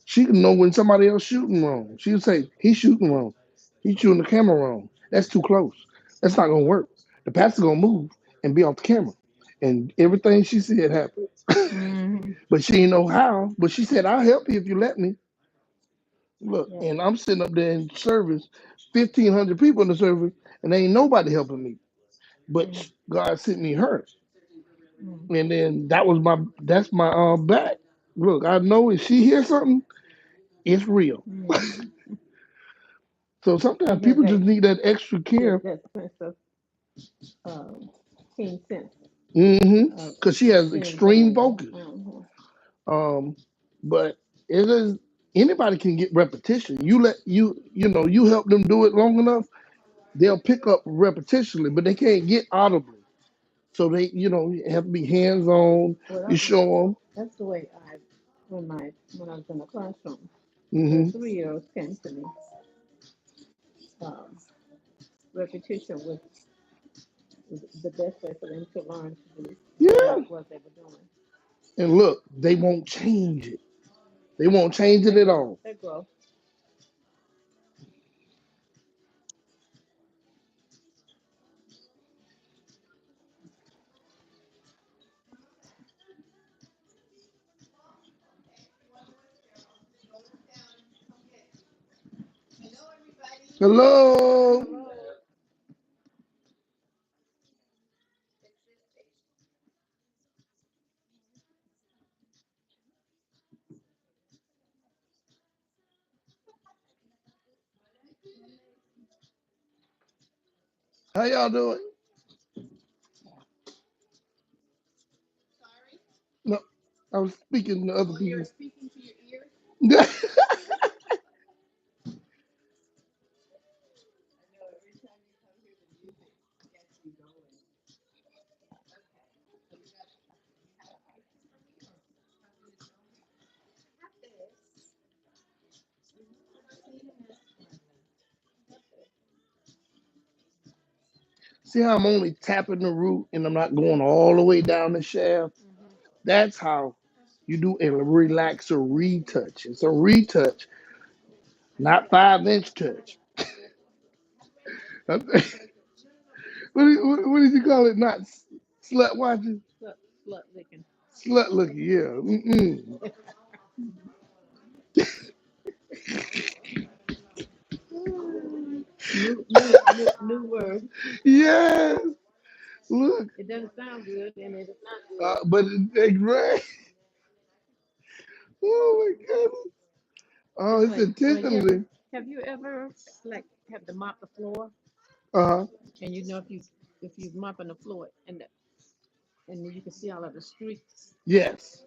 Speaker 1: she can know when somebody else shooting wrong. She'll say, he's shooting wrong. He's shooting the camera wrong. That's too close. That's not gonna work. The pastor gonna move and be off the camera. And everything she said happened.
Speaker 2: Mm-hmm.
Speaker 1: But she didn't know how. But she said, I'll help you if you let me. Look,
Speaker 2: Yeah.
Speaker 1: and I'm sitting up there in service, 1,500 people in the service, and ain't nobody helping me. But
Speaker 2: Mm-hmm.
Speaker 1: God sent me her.
Speaker 2: Mm-hmm.
Speaker 1: And then that's my back. Look, I know if she hears something, it's real.
Speaker 2: Mm-hmm.
Speaker 1: So
Speaker 2: She
Speaker 1: sometimes
Speaker 2: had
Speaker 1: people just need that extra care.
Speaker 2: that sense of um, keen sense
Speaker 1: Because she
Speaker 2: of
Speaker 1: has
Speaker 2: seeing
Speaker 1: extreme
Speaker 2: things.
Speaker 1: focus.
Speaker 2: Mm-hmm.
Speaker 1: Um, but it is anybody can get repetition. You let you help them do it long enough, they'll pick up repetitionally, but they can't get audibly. So they, have to be hands on.
Speaker 2: Well,
Speaker 1: You show
Speaker 2: that's the way when I was in the classroom. The
Speaker 1: them.
Speaker 2: 3 year olds came to me. Um, Repetition was the best way for them to learn to do whatever
Speaker 1: Yeah.
Speaker 2: it was they were doing.
Speaker 1: And look, they won't change it. They won't change it
Speaker 2: They
Speaker 1: at
Speaker 2: grow.
Speaker 1: all.
Speaker 2: They grow.
Speaker 1: Hello.
Speaker 2: Hello.
Speaker 1: How y'all doing? No, I was speaking to other people.
Speaker 2: Speaking to your ears.
Speaker 1: See how I'm only tapping the root and I'm not going all the way down the shaft?
Speaker 2: Mm-hmm.
Speaker 1: That's how you do a relaxer retouch. It's a retouch, not 5-inch touch. what, what did you call it? Not slut watching?
Speaker 2: Slut licking.
Speaker 1: Slut looking, yeah. Mm-mm.
Speaker 2: New word.
Speaker 1: Yes, look.
Speaker 2: It doesn't sound good, and it is not good.
Speaker 1: But it's great. Oh my goodness. Oh,
Speaker 2: It's
Speaker 1: it's
Speaker 2: like
Speaker 1: intentionally.
Speaker 2: have you ever like have to mop the floor,
Speaker 1: Uh-huh.
Speaker 2: and you know if you mopping the floor and then you can see all of the streaks
Speaker 1: Yes.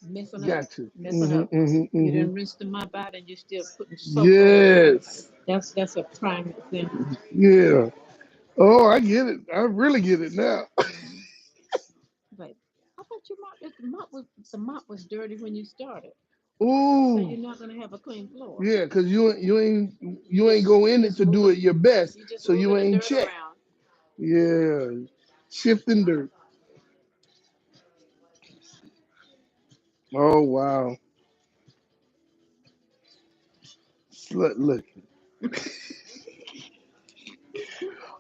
Speaker 2: messing up,
Speaker 1: Got you.
Speaker 2: messing up. You
Speaker 1: Hmm.
Speaker 2: didn't rinse the mop out, and you're still putting soap all over it.
Speaker 1: Yes.
Speaker 2: That's a prime example.
Speaker 1: Yeah. Oh, I get it. I really get it now.
Speaker 2: Like I thought your mop if the mop was dirty when you started, so
Speaker 1: Ooh.
Speaker 2: you're not gonna have a clean floor.
Speaker 1: Yeah, cause you ain't go in it to do it your best,
Speaker 2: You just
Speaker 1: so you
Speaker 2: moving the
Speaker 1: ain't
Speaker 2: dirt
Speaker 1: check.
Speaker 2: around.
Speaker 1: Yeah, shifting dirt. Oh wow, slut looking.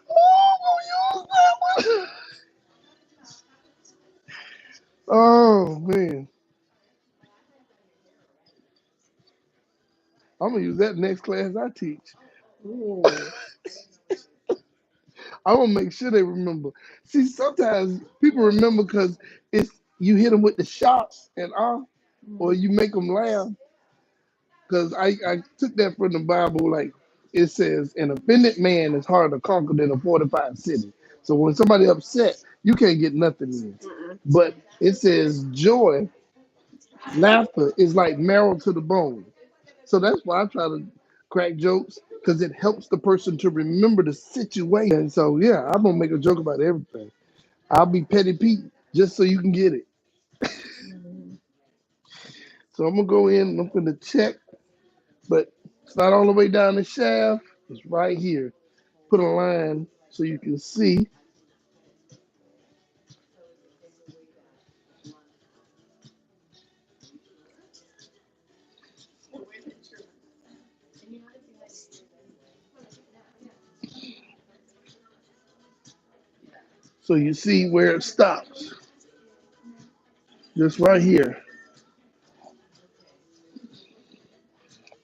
Speaker 1: Oh, use that one. Oh man, I'm gonna use that next class I teach.
Speaker 2: Ooh.
Speaker 1: I want to make sure they remember. See, sometimes people remember because it's you hit them with the shots and all, or
Speaker 2: Mm-hmm.
Speaker 1: you make them laugh. Because I took that from the Bible, like it says, an offended man is harder to conquer than a fortified city. So when somebody upset, you can't get nothing in.
Speaker 2: Mm-mm.
Speaker 1: But it says joy, laughter is like marrow to the bone. So that's why I try to crack jokes because it helps the person to remember the situation. So yeah, I'm gonna make a joke about everything. I'll be petty Pete just so you can get it.
Speaker 2: Mm-hmm.
Speaker 1: So I'm gonna go in and I'm gonna check, but it's not all the way down the shaft. It's right here. Put a line so you can see. So you see where it stops. Just right here.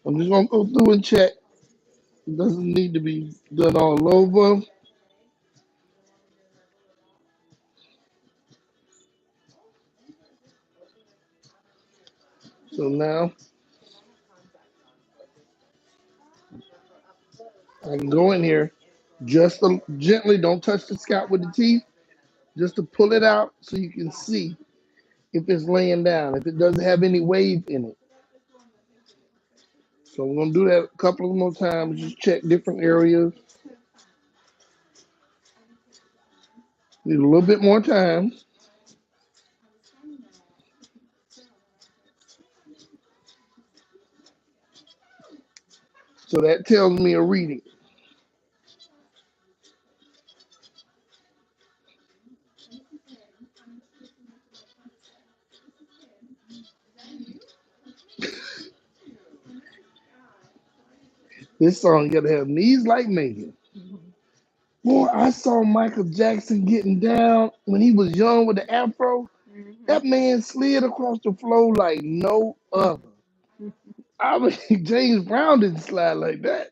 Speaker 1: I'm just gonna go through and check. It doesn't need to be done all over. So now I can go in here just gently, don't touch the scalp with the teeth, just to pull it out so you can see if it's laying down, if it doesn't have any wave in it. So we're gonna do that a couple of more times, just check different areas. Need a little bit more time. So that tells me a reading. This song gotta have knees like Megan.
Speaker 2: Mhm.
Speaker 1: Boy, I saw Michael Jackson getting down when he was young with the afro.
Speaker 2: Mhm.
Speaker 1: That man slid across the floor like no other. I mean, James Brown didn't slide like that.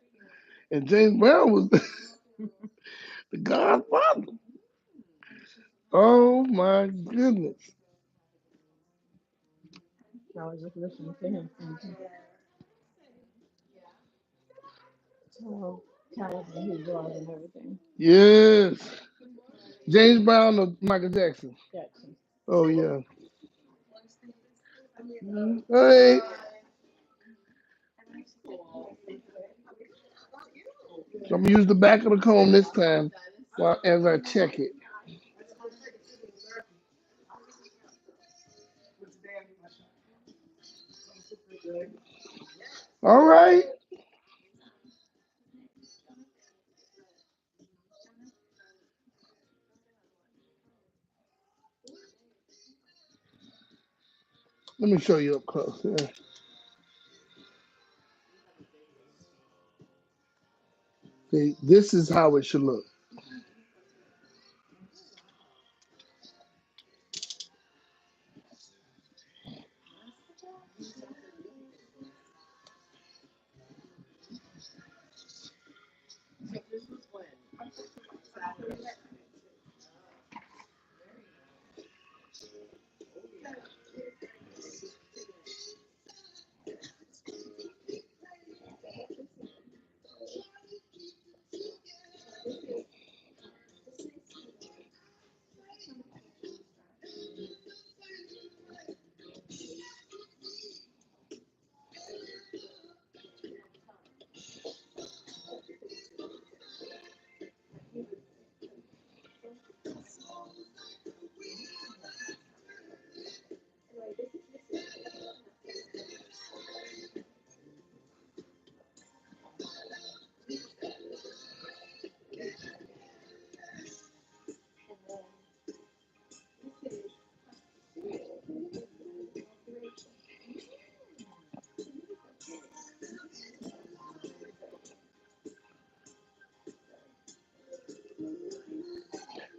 Speaker 1: And James Brown was the godfather. Oh my goodness.
Speaker 2: I was just listening to him thinking how talented he was and everything.
Speaker 1: Yes. James Brown or Michael Jackson?
Speaker 2: Jackson.
Speaker 1: Oh yeah. Hey, so I'm gonna use the back of the comb this time while as I check it. All right. Let me show you up close. Yeah. See, this is how it should look.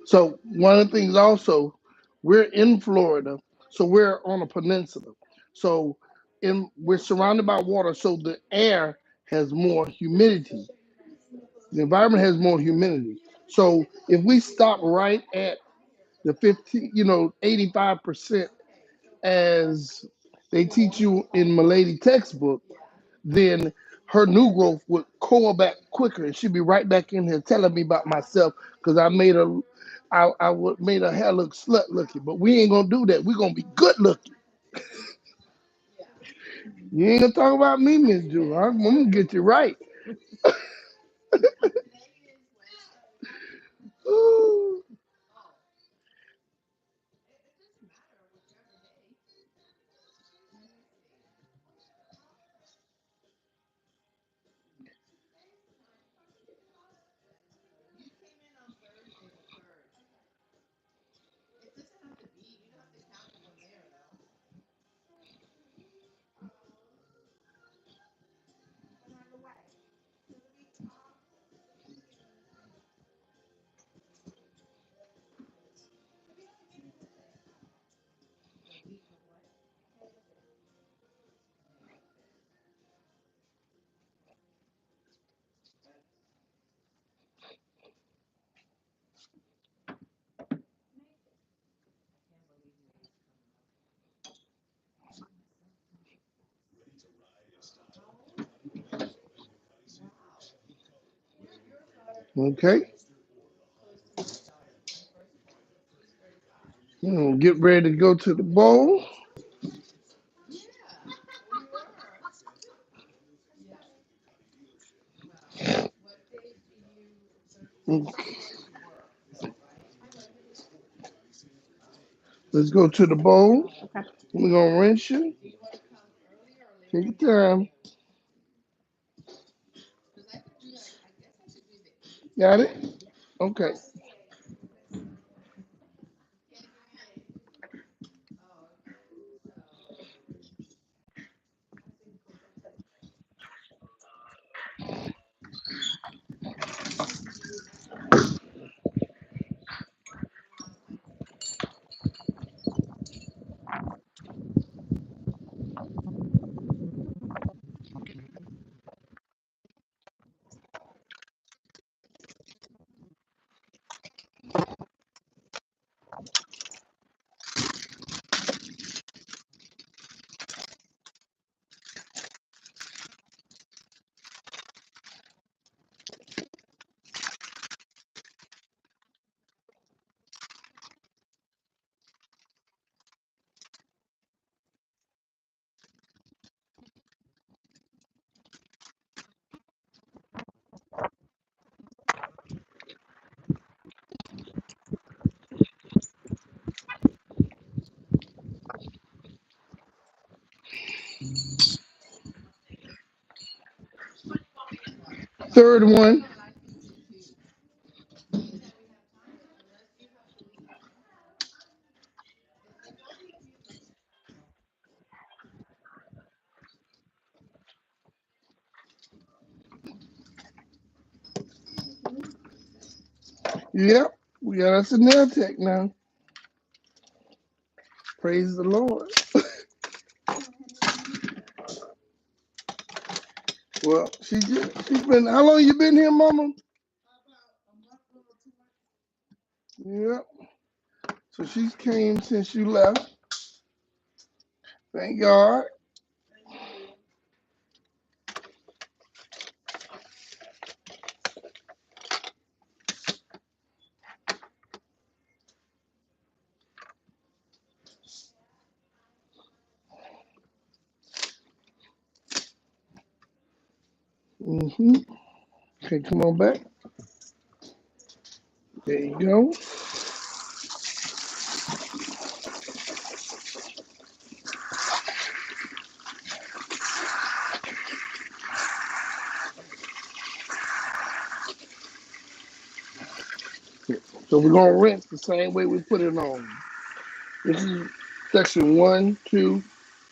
Speaker 1: So one of the things also, we're in Florida, so we're on a peninsula. So we're surrounded by water, so the air has more humidity. The environment has more humidity. So if we stop right at the 15, 85% as they teach you in Milady textbook, then her new growth would coil back quicker, and she'd be right back in here telling me about myself because I would made her hair look slut looking. But we ain't gonna do that. We're gonna be good looking. You ain't gonna talk about me, Miss Jewel. I'm gonna get you right. Ooh. Okay. Get ready to go to the bowl. Okay. Let's go to the bowl.
Speaker 2: Okay.
Speaker 1: We're gonna rinse you. Take your time. Got it? Okay. Third one. Yep. We got us a nail tech now. Praise the Lord. Well, she's been. How long you been here, Mama? Yep. So she's came since you left. Thank God. Mm-hmm. Okay, come on back. There you go. So we're gonna rinse the same way we put it on. This is section 1, 2,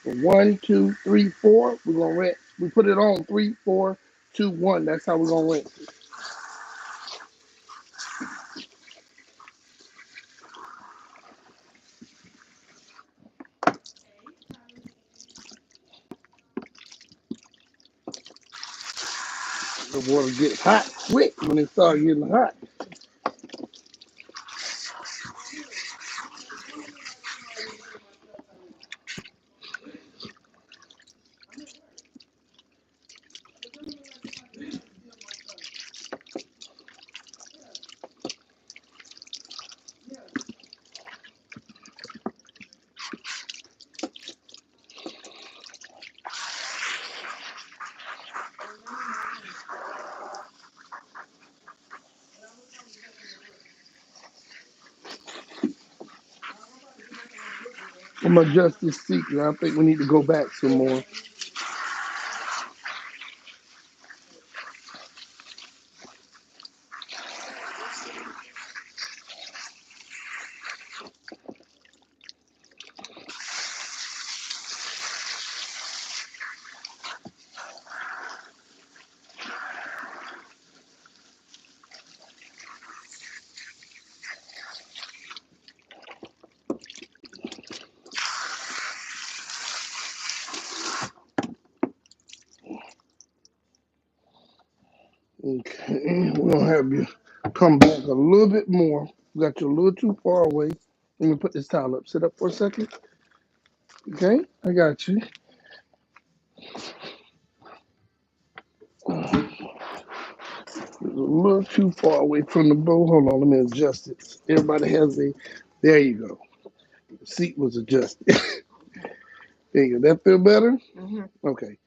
Speaker 1: 3, 4. We're gonna rinse. We put it on 3, 4, 2, 1. That's how we're gonna rinse. The water gets hot quick when it starts getting hot. I'm gonna adjust this seat, and I think we need to go back some more. Okay, we're gonna have you come back a little bit more. We got you a little too far away. Let me put this towel up. Sit up for a second. Okay, I got you. A little too far away from the bow. Hold on, let me adjust it. Everybody has a. There you go. The seat was adjusted. There you go. That feel better?
Speaker 2: Mm-hmm.
Speaker 1: Okay.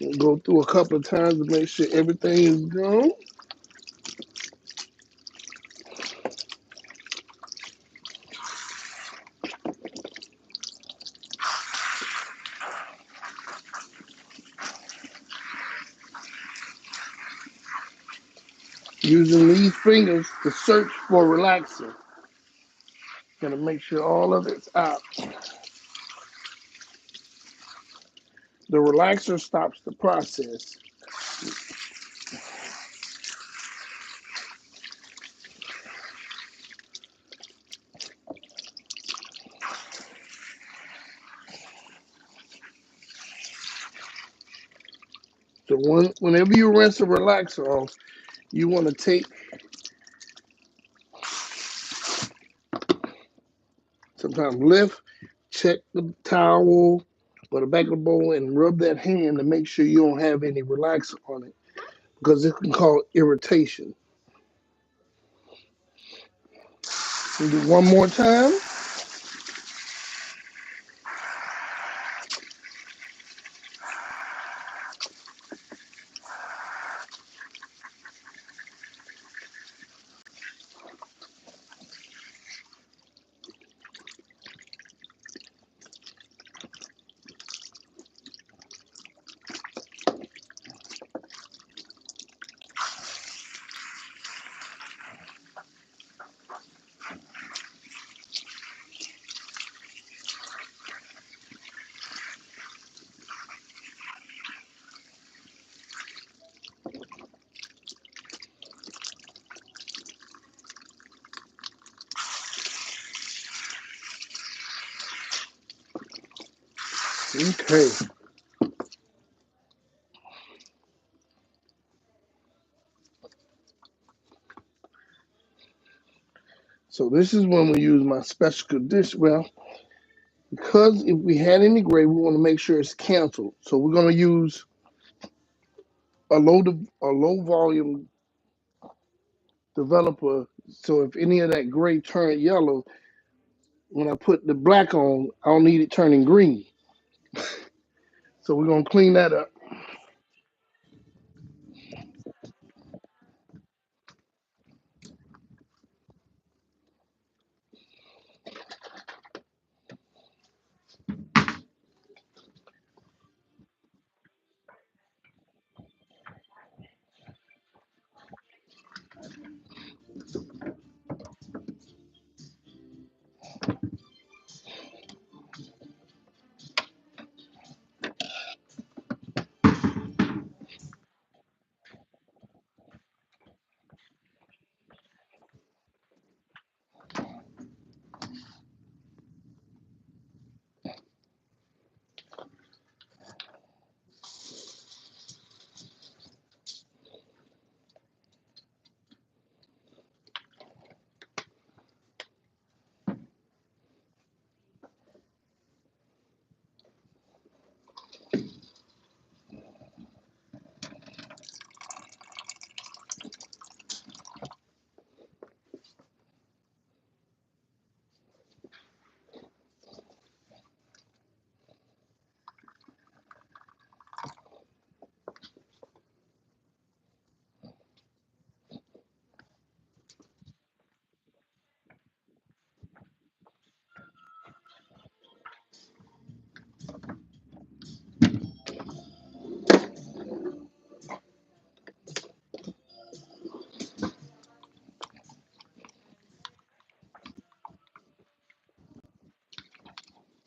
Speaker 1: We'll go through a couple of times to make sure everything is gone. Using these fingers to search for relaxer. Gonna make sure all of it's out. The relaxer stops the process. So whenever you rinse a relaxer off, you want to take sometimes lift, check the towel or the back of the bowl and rub that hand to make sure you don't have any relaxer on it because it can cause irritation. We do one more time. Okay. So this is when we use my special condition. Well, because if we had any gray, we want to make sure it's canceled. So we're going to use a low volume developer. So if any of that gray turned yellow, when I put the black on, I don't need it turning green. So we're gonna clean that up.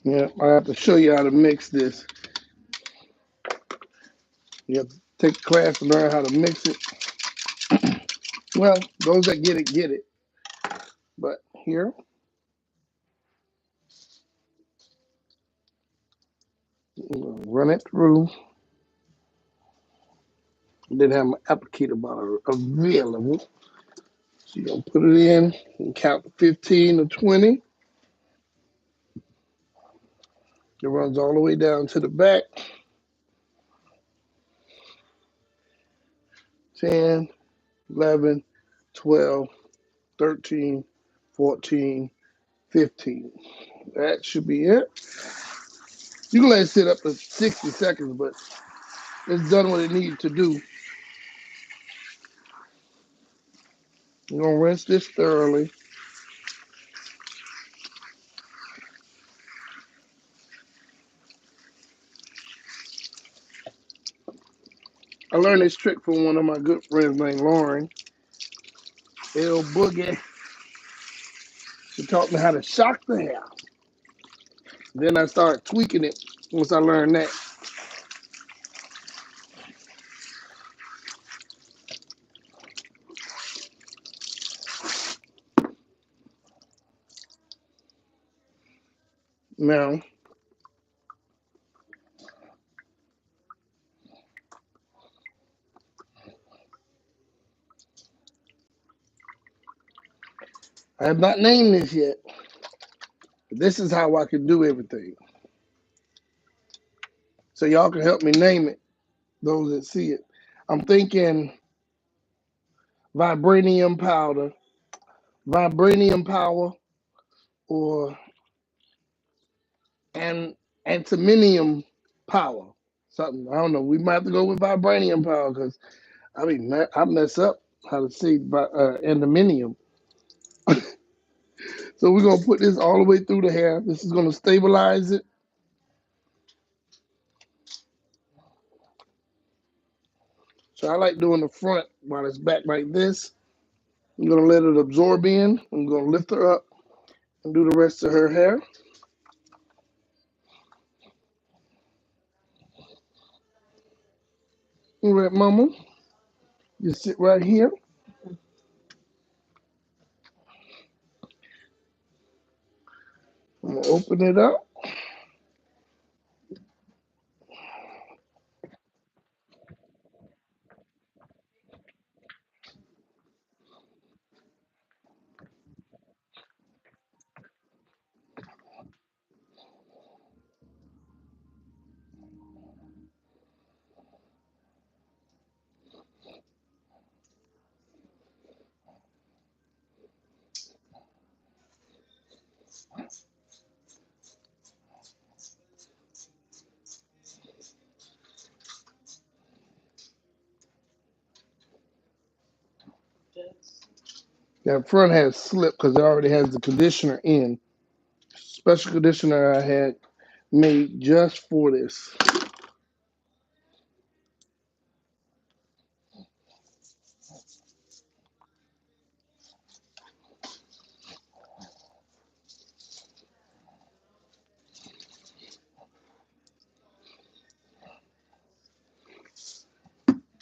Speaker 1: Yeah, I have to show you how to mix this. You have to take a class to learn how to mix it. Well, those that get it. But here, run it through. I didn't have my applicator bottle available. So you're gonna put it in and count 15 or 20. It runs all the way down to the back. 10, 11, 12, 13, 14, 15. That should be it. You can let it sit up to 60 seconds, but it's done what it needs to do. You're going to rinse this thoroughly. I learned this trick from one of my good friends named Lauren. L Boogie. She taught me how to shock the hair. Then I started tweaking it once I learned that. Now, I have not named this yet. But this is how I can do everything. So y'all can help me name it, those that see it. I'm thinking vibranium powder, vibranium power, or an antimonium power. Something. I don't know. We might have to go with vibranium power because I mess up how to say antimonium. So we're gonna put this all the way through the hair. This is gonna stabilize it. So I like doing the front while it's back like this. I'm gonna let it absorb in. I'm gonna lift her up and do the rest of her hair. All right, mama. You sit right here. I'm gonna open it up. That front has slipped because it already has the conditioner in. Special conditioner I had made just for this.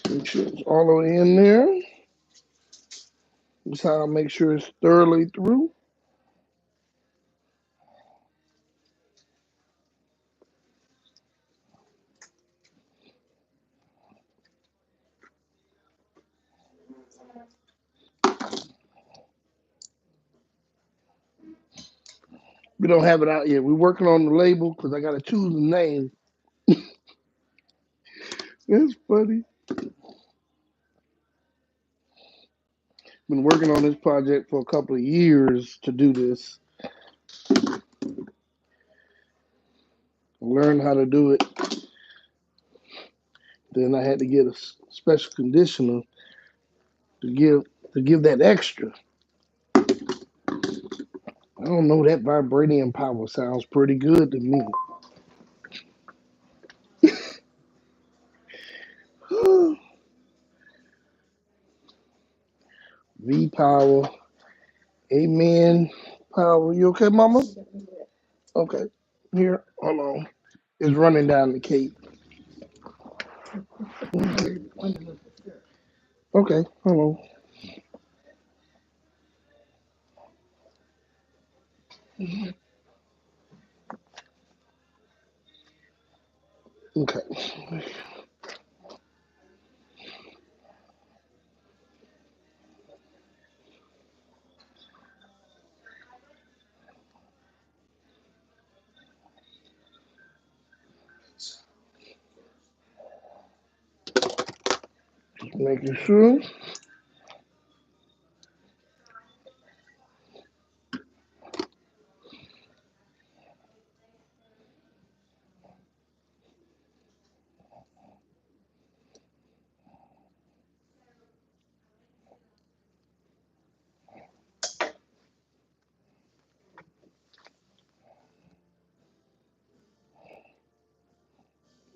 Speaker 1: Make sure it's all the way in there. This is how I make sure it's thoroughly through. We don't have it out yet. We're working on the label because I got to choose the name. It's funny. Been working on this project for a couple of years to do this. Learn how to do it. Then I had to get a special conditioner to give that extra. I don't know, that vibranium power sounds pretty good to me. V power, amen power. You okay, mama? Okay. Here, hold on. It's running down the cape. Okay, okay, hold on. Okay. Making sure.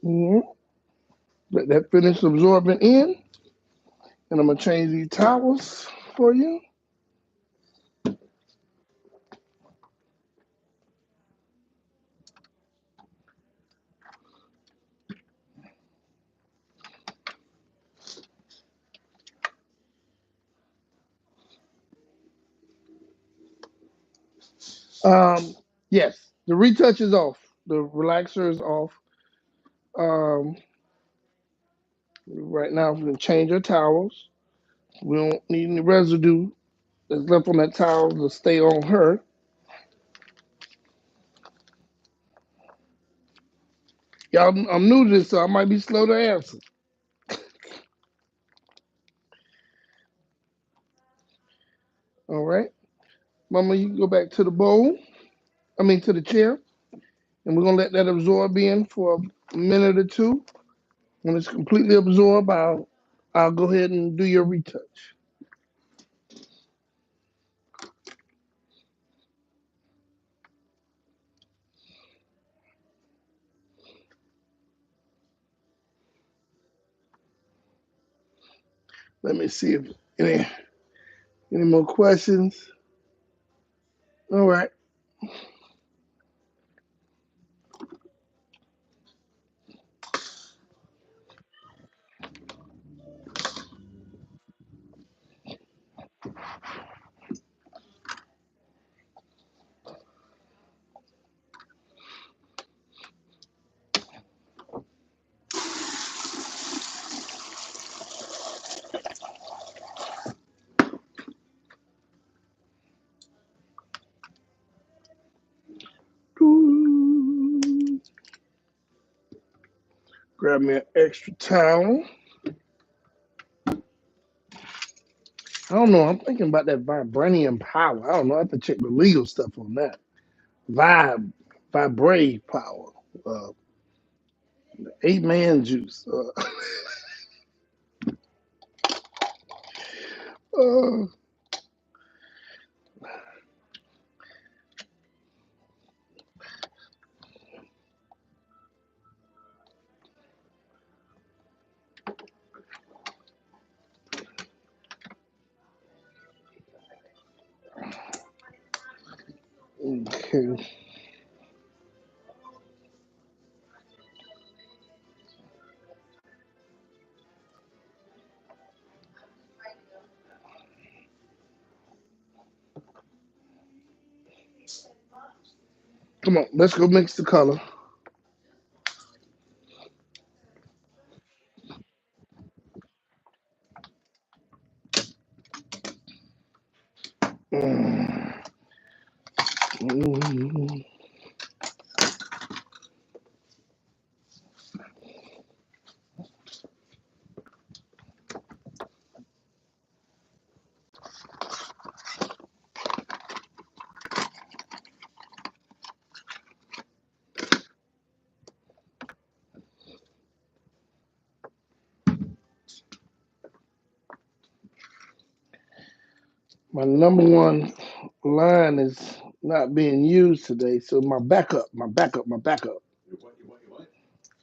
Speaker 1: Mhm. Let that finish absorbing in. And I'm going to change these towels for you. Um, yes, the retouch is off. The relaxer is off. Um, right now, we're gonna change our towels. We don't need any residue that's left on that towel to stay on her. Y'all, I'm new to this, so I might be slow to answer. All right, Mama, you can go back to the bowl. I mean, to the chair, and we're gonna let that absorb in for a minute or two. When it's completely absorbed, I'll go ahead and do your retouch. Let me see if any more questions. All right. Grab me an extra towel. I don't know. I'm thinking about that vibranium power. I don't know. I have to check the legal stuff on that. Vibrate power. Uh, 8-man juice. Uh, okay. Come on. Let's go mix the color. Mm. Mm. My number one line is not being used today. So my backup.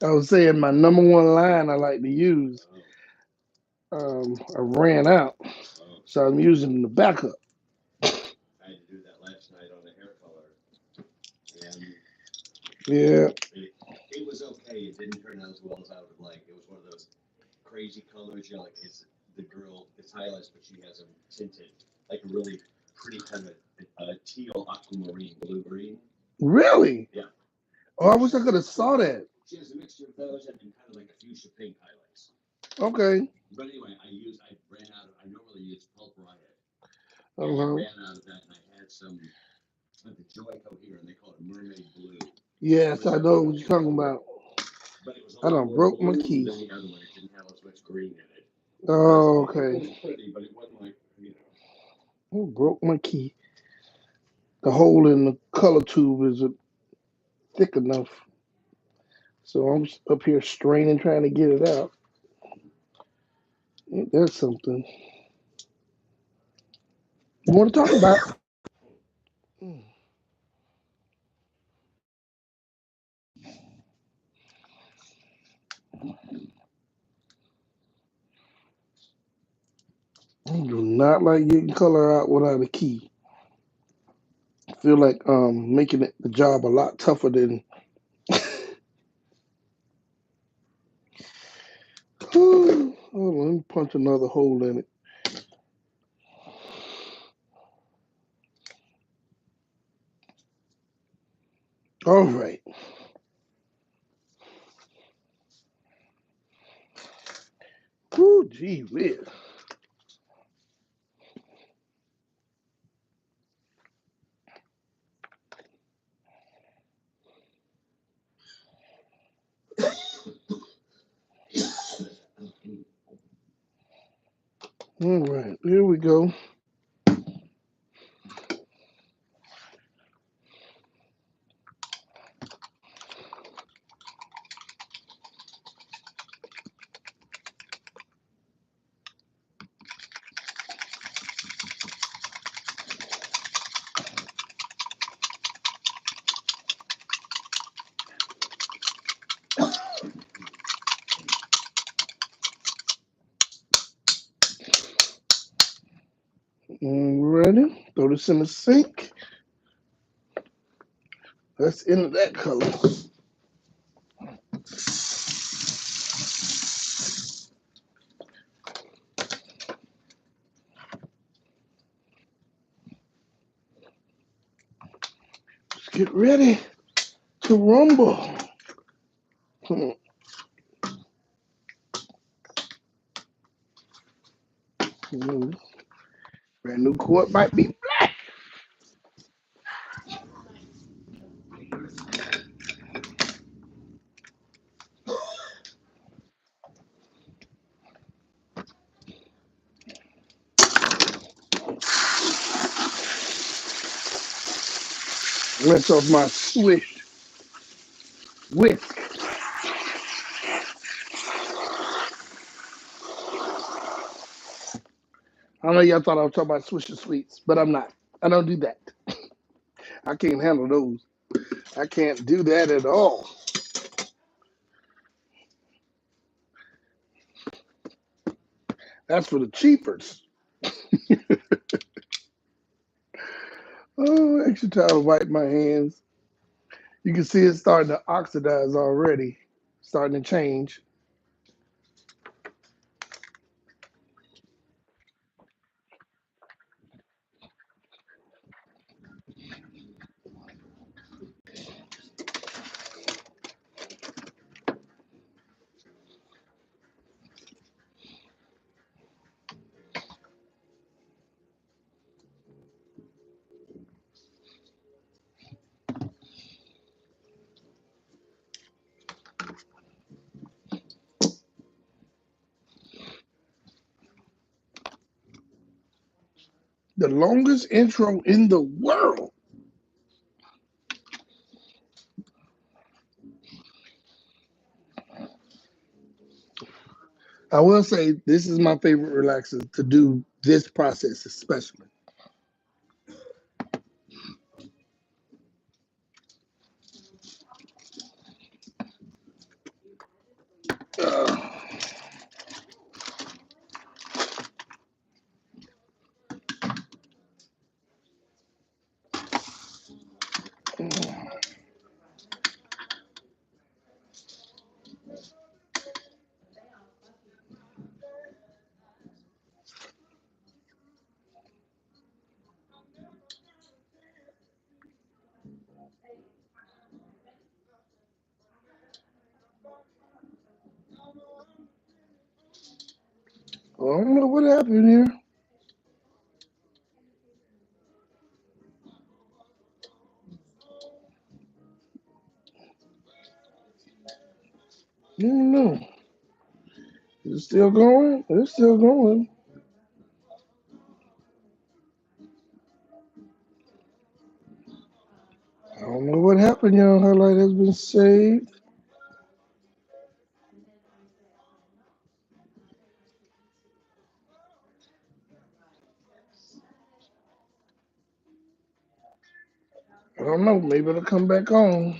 Speaker 1: I was saying my number one line I like to use. I ran out, so I'm using the backup. Yeah. Really? Oh, I wish I could have saw that. Okay. Uh-huh. Yes, I know what you're talking about. I done broke my key. Oh, okay. I broke my key. The hole in the color tube is thick enough, so I'm up here straining trying to get it out. Ain't that something? You want to talk about? Mm, I do not like getting color out without a key. I feel like making the job a lot tougher than. Hold on, let me punch another hole in it. All right. Woo, gee whiz. All right, here we go. All righty. Throw this in the sink. Let's enter that color. Let's get ready to rumble. Hmm. Brand new court might be black. Rinse off my swish whisk. I know y'all thought I was talking about Swisher Sweets, but I'm not. I don't do that. I can't handle those. I can't do that at all. That's for the cheapers. Oh, extra time to wipe my hands. You can see it's starting to oxidize already, starting to change. The longest intro in the world. I will say this is my favorite relaxer to do this process, especially. Uh, I don't know what happened here. I don't know. Is it still going? It's still going. I don't know what happened, y'all. Highlight has been saved. I don't know. Maybe it'll come back on.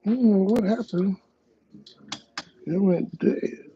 Speaker 1: I don't know what happened. It went dead.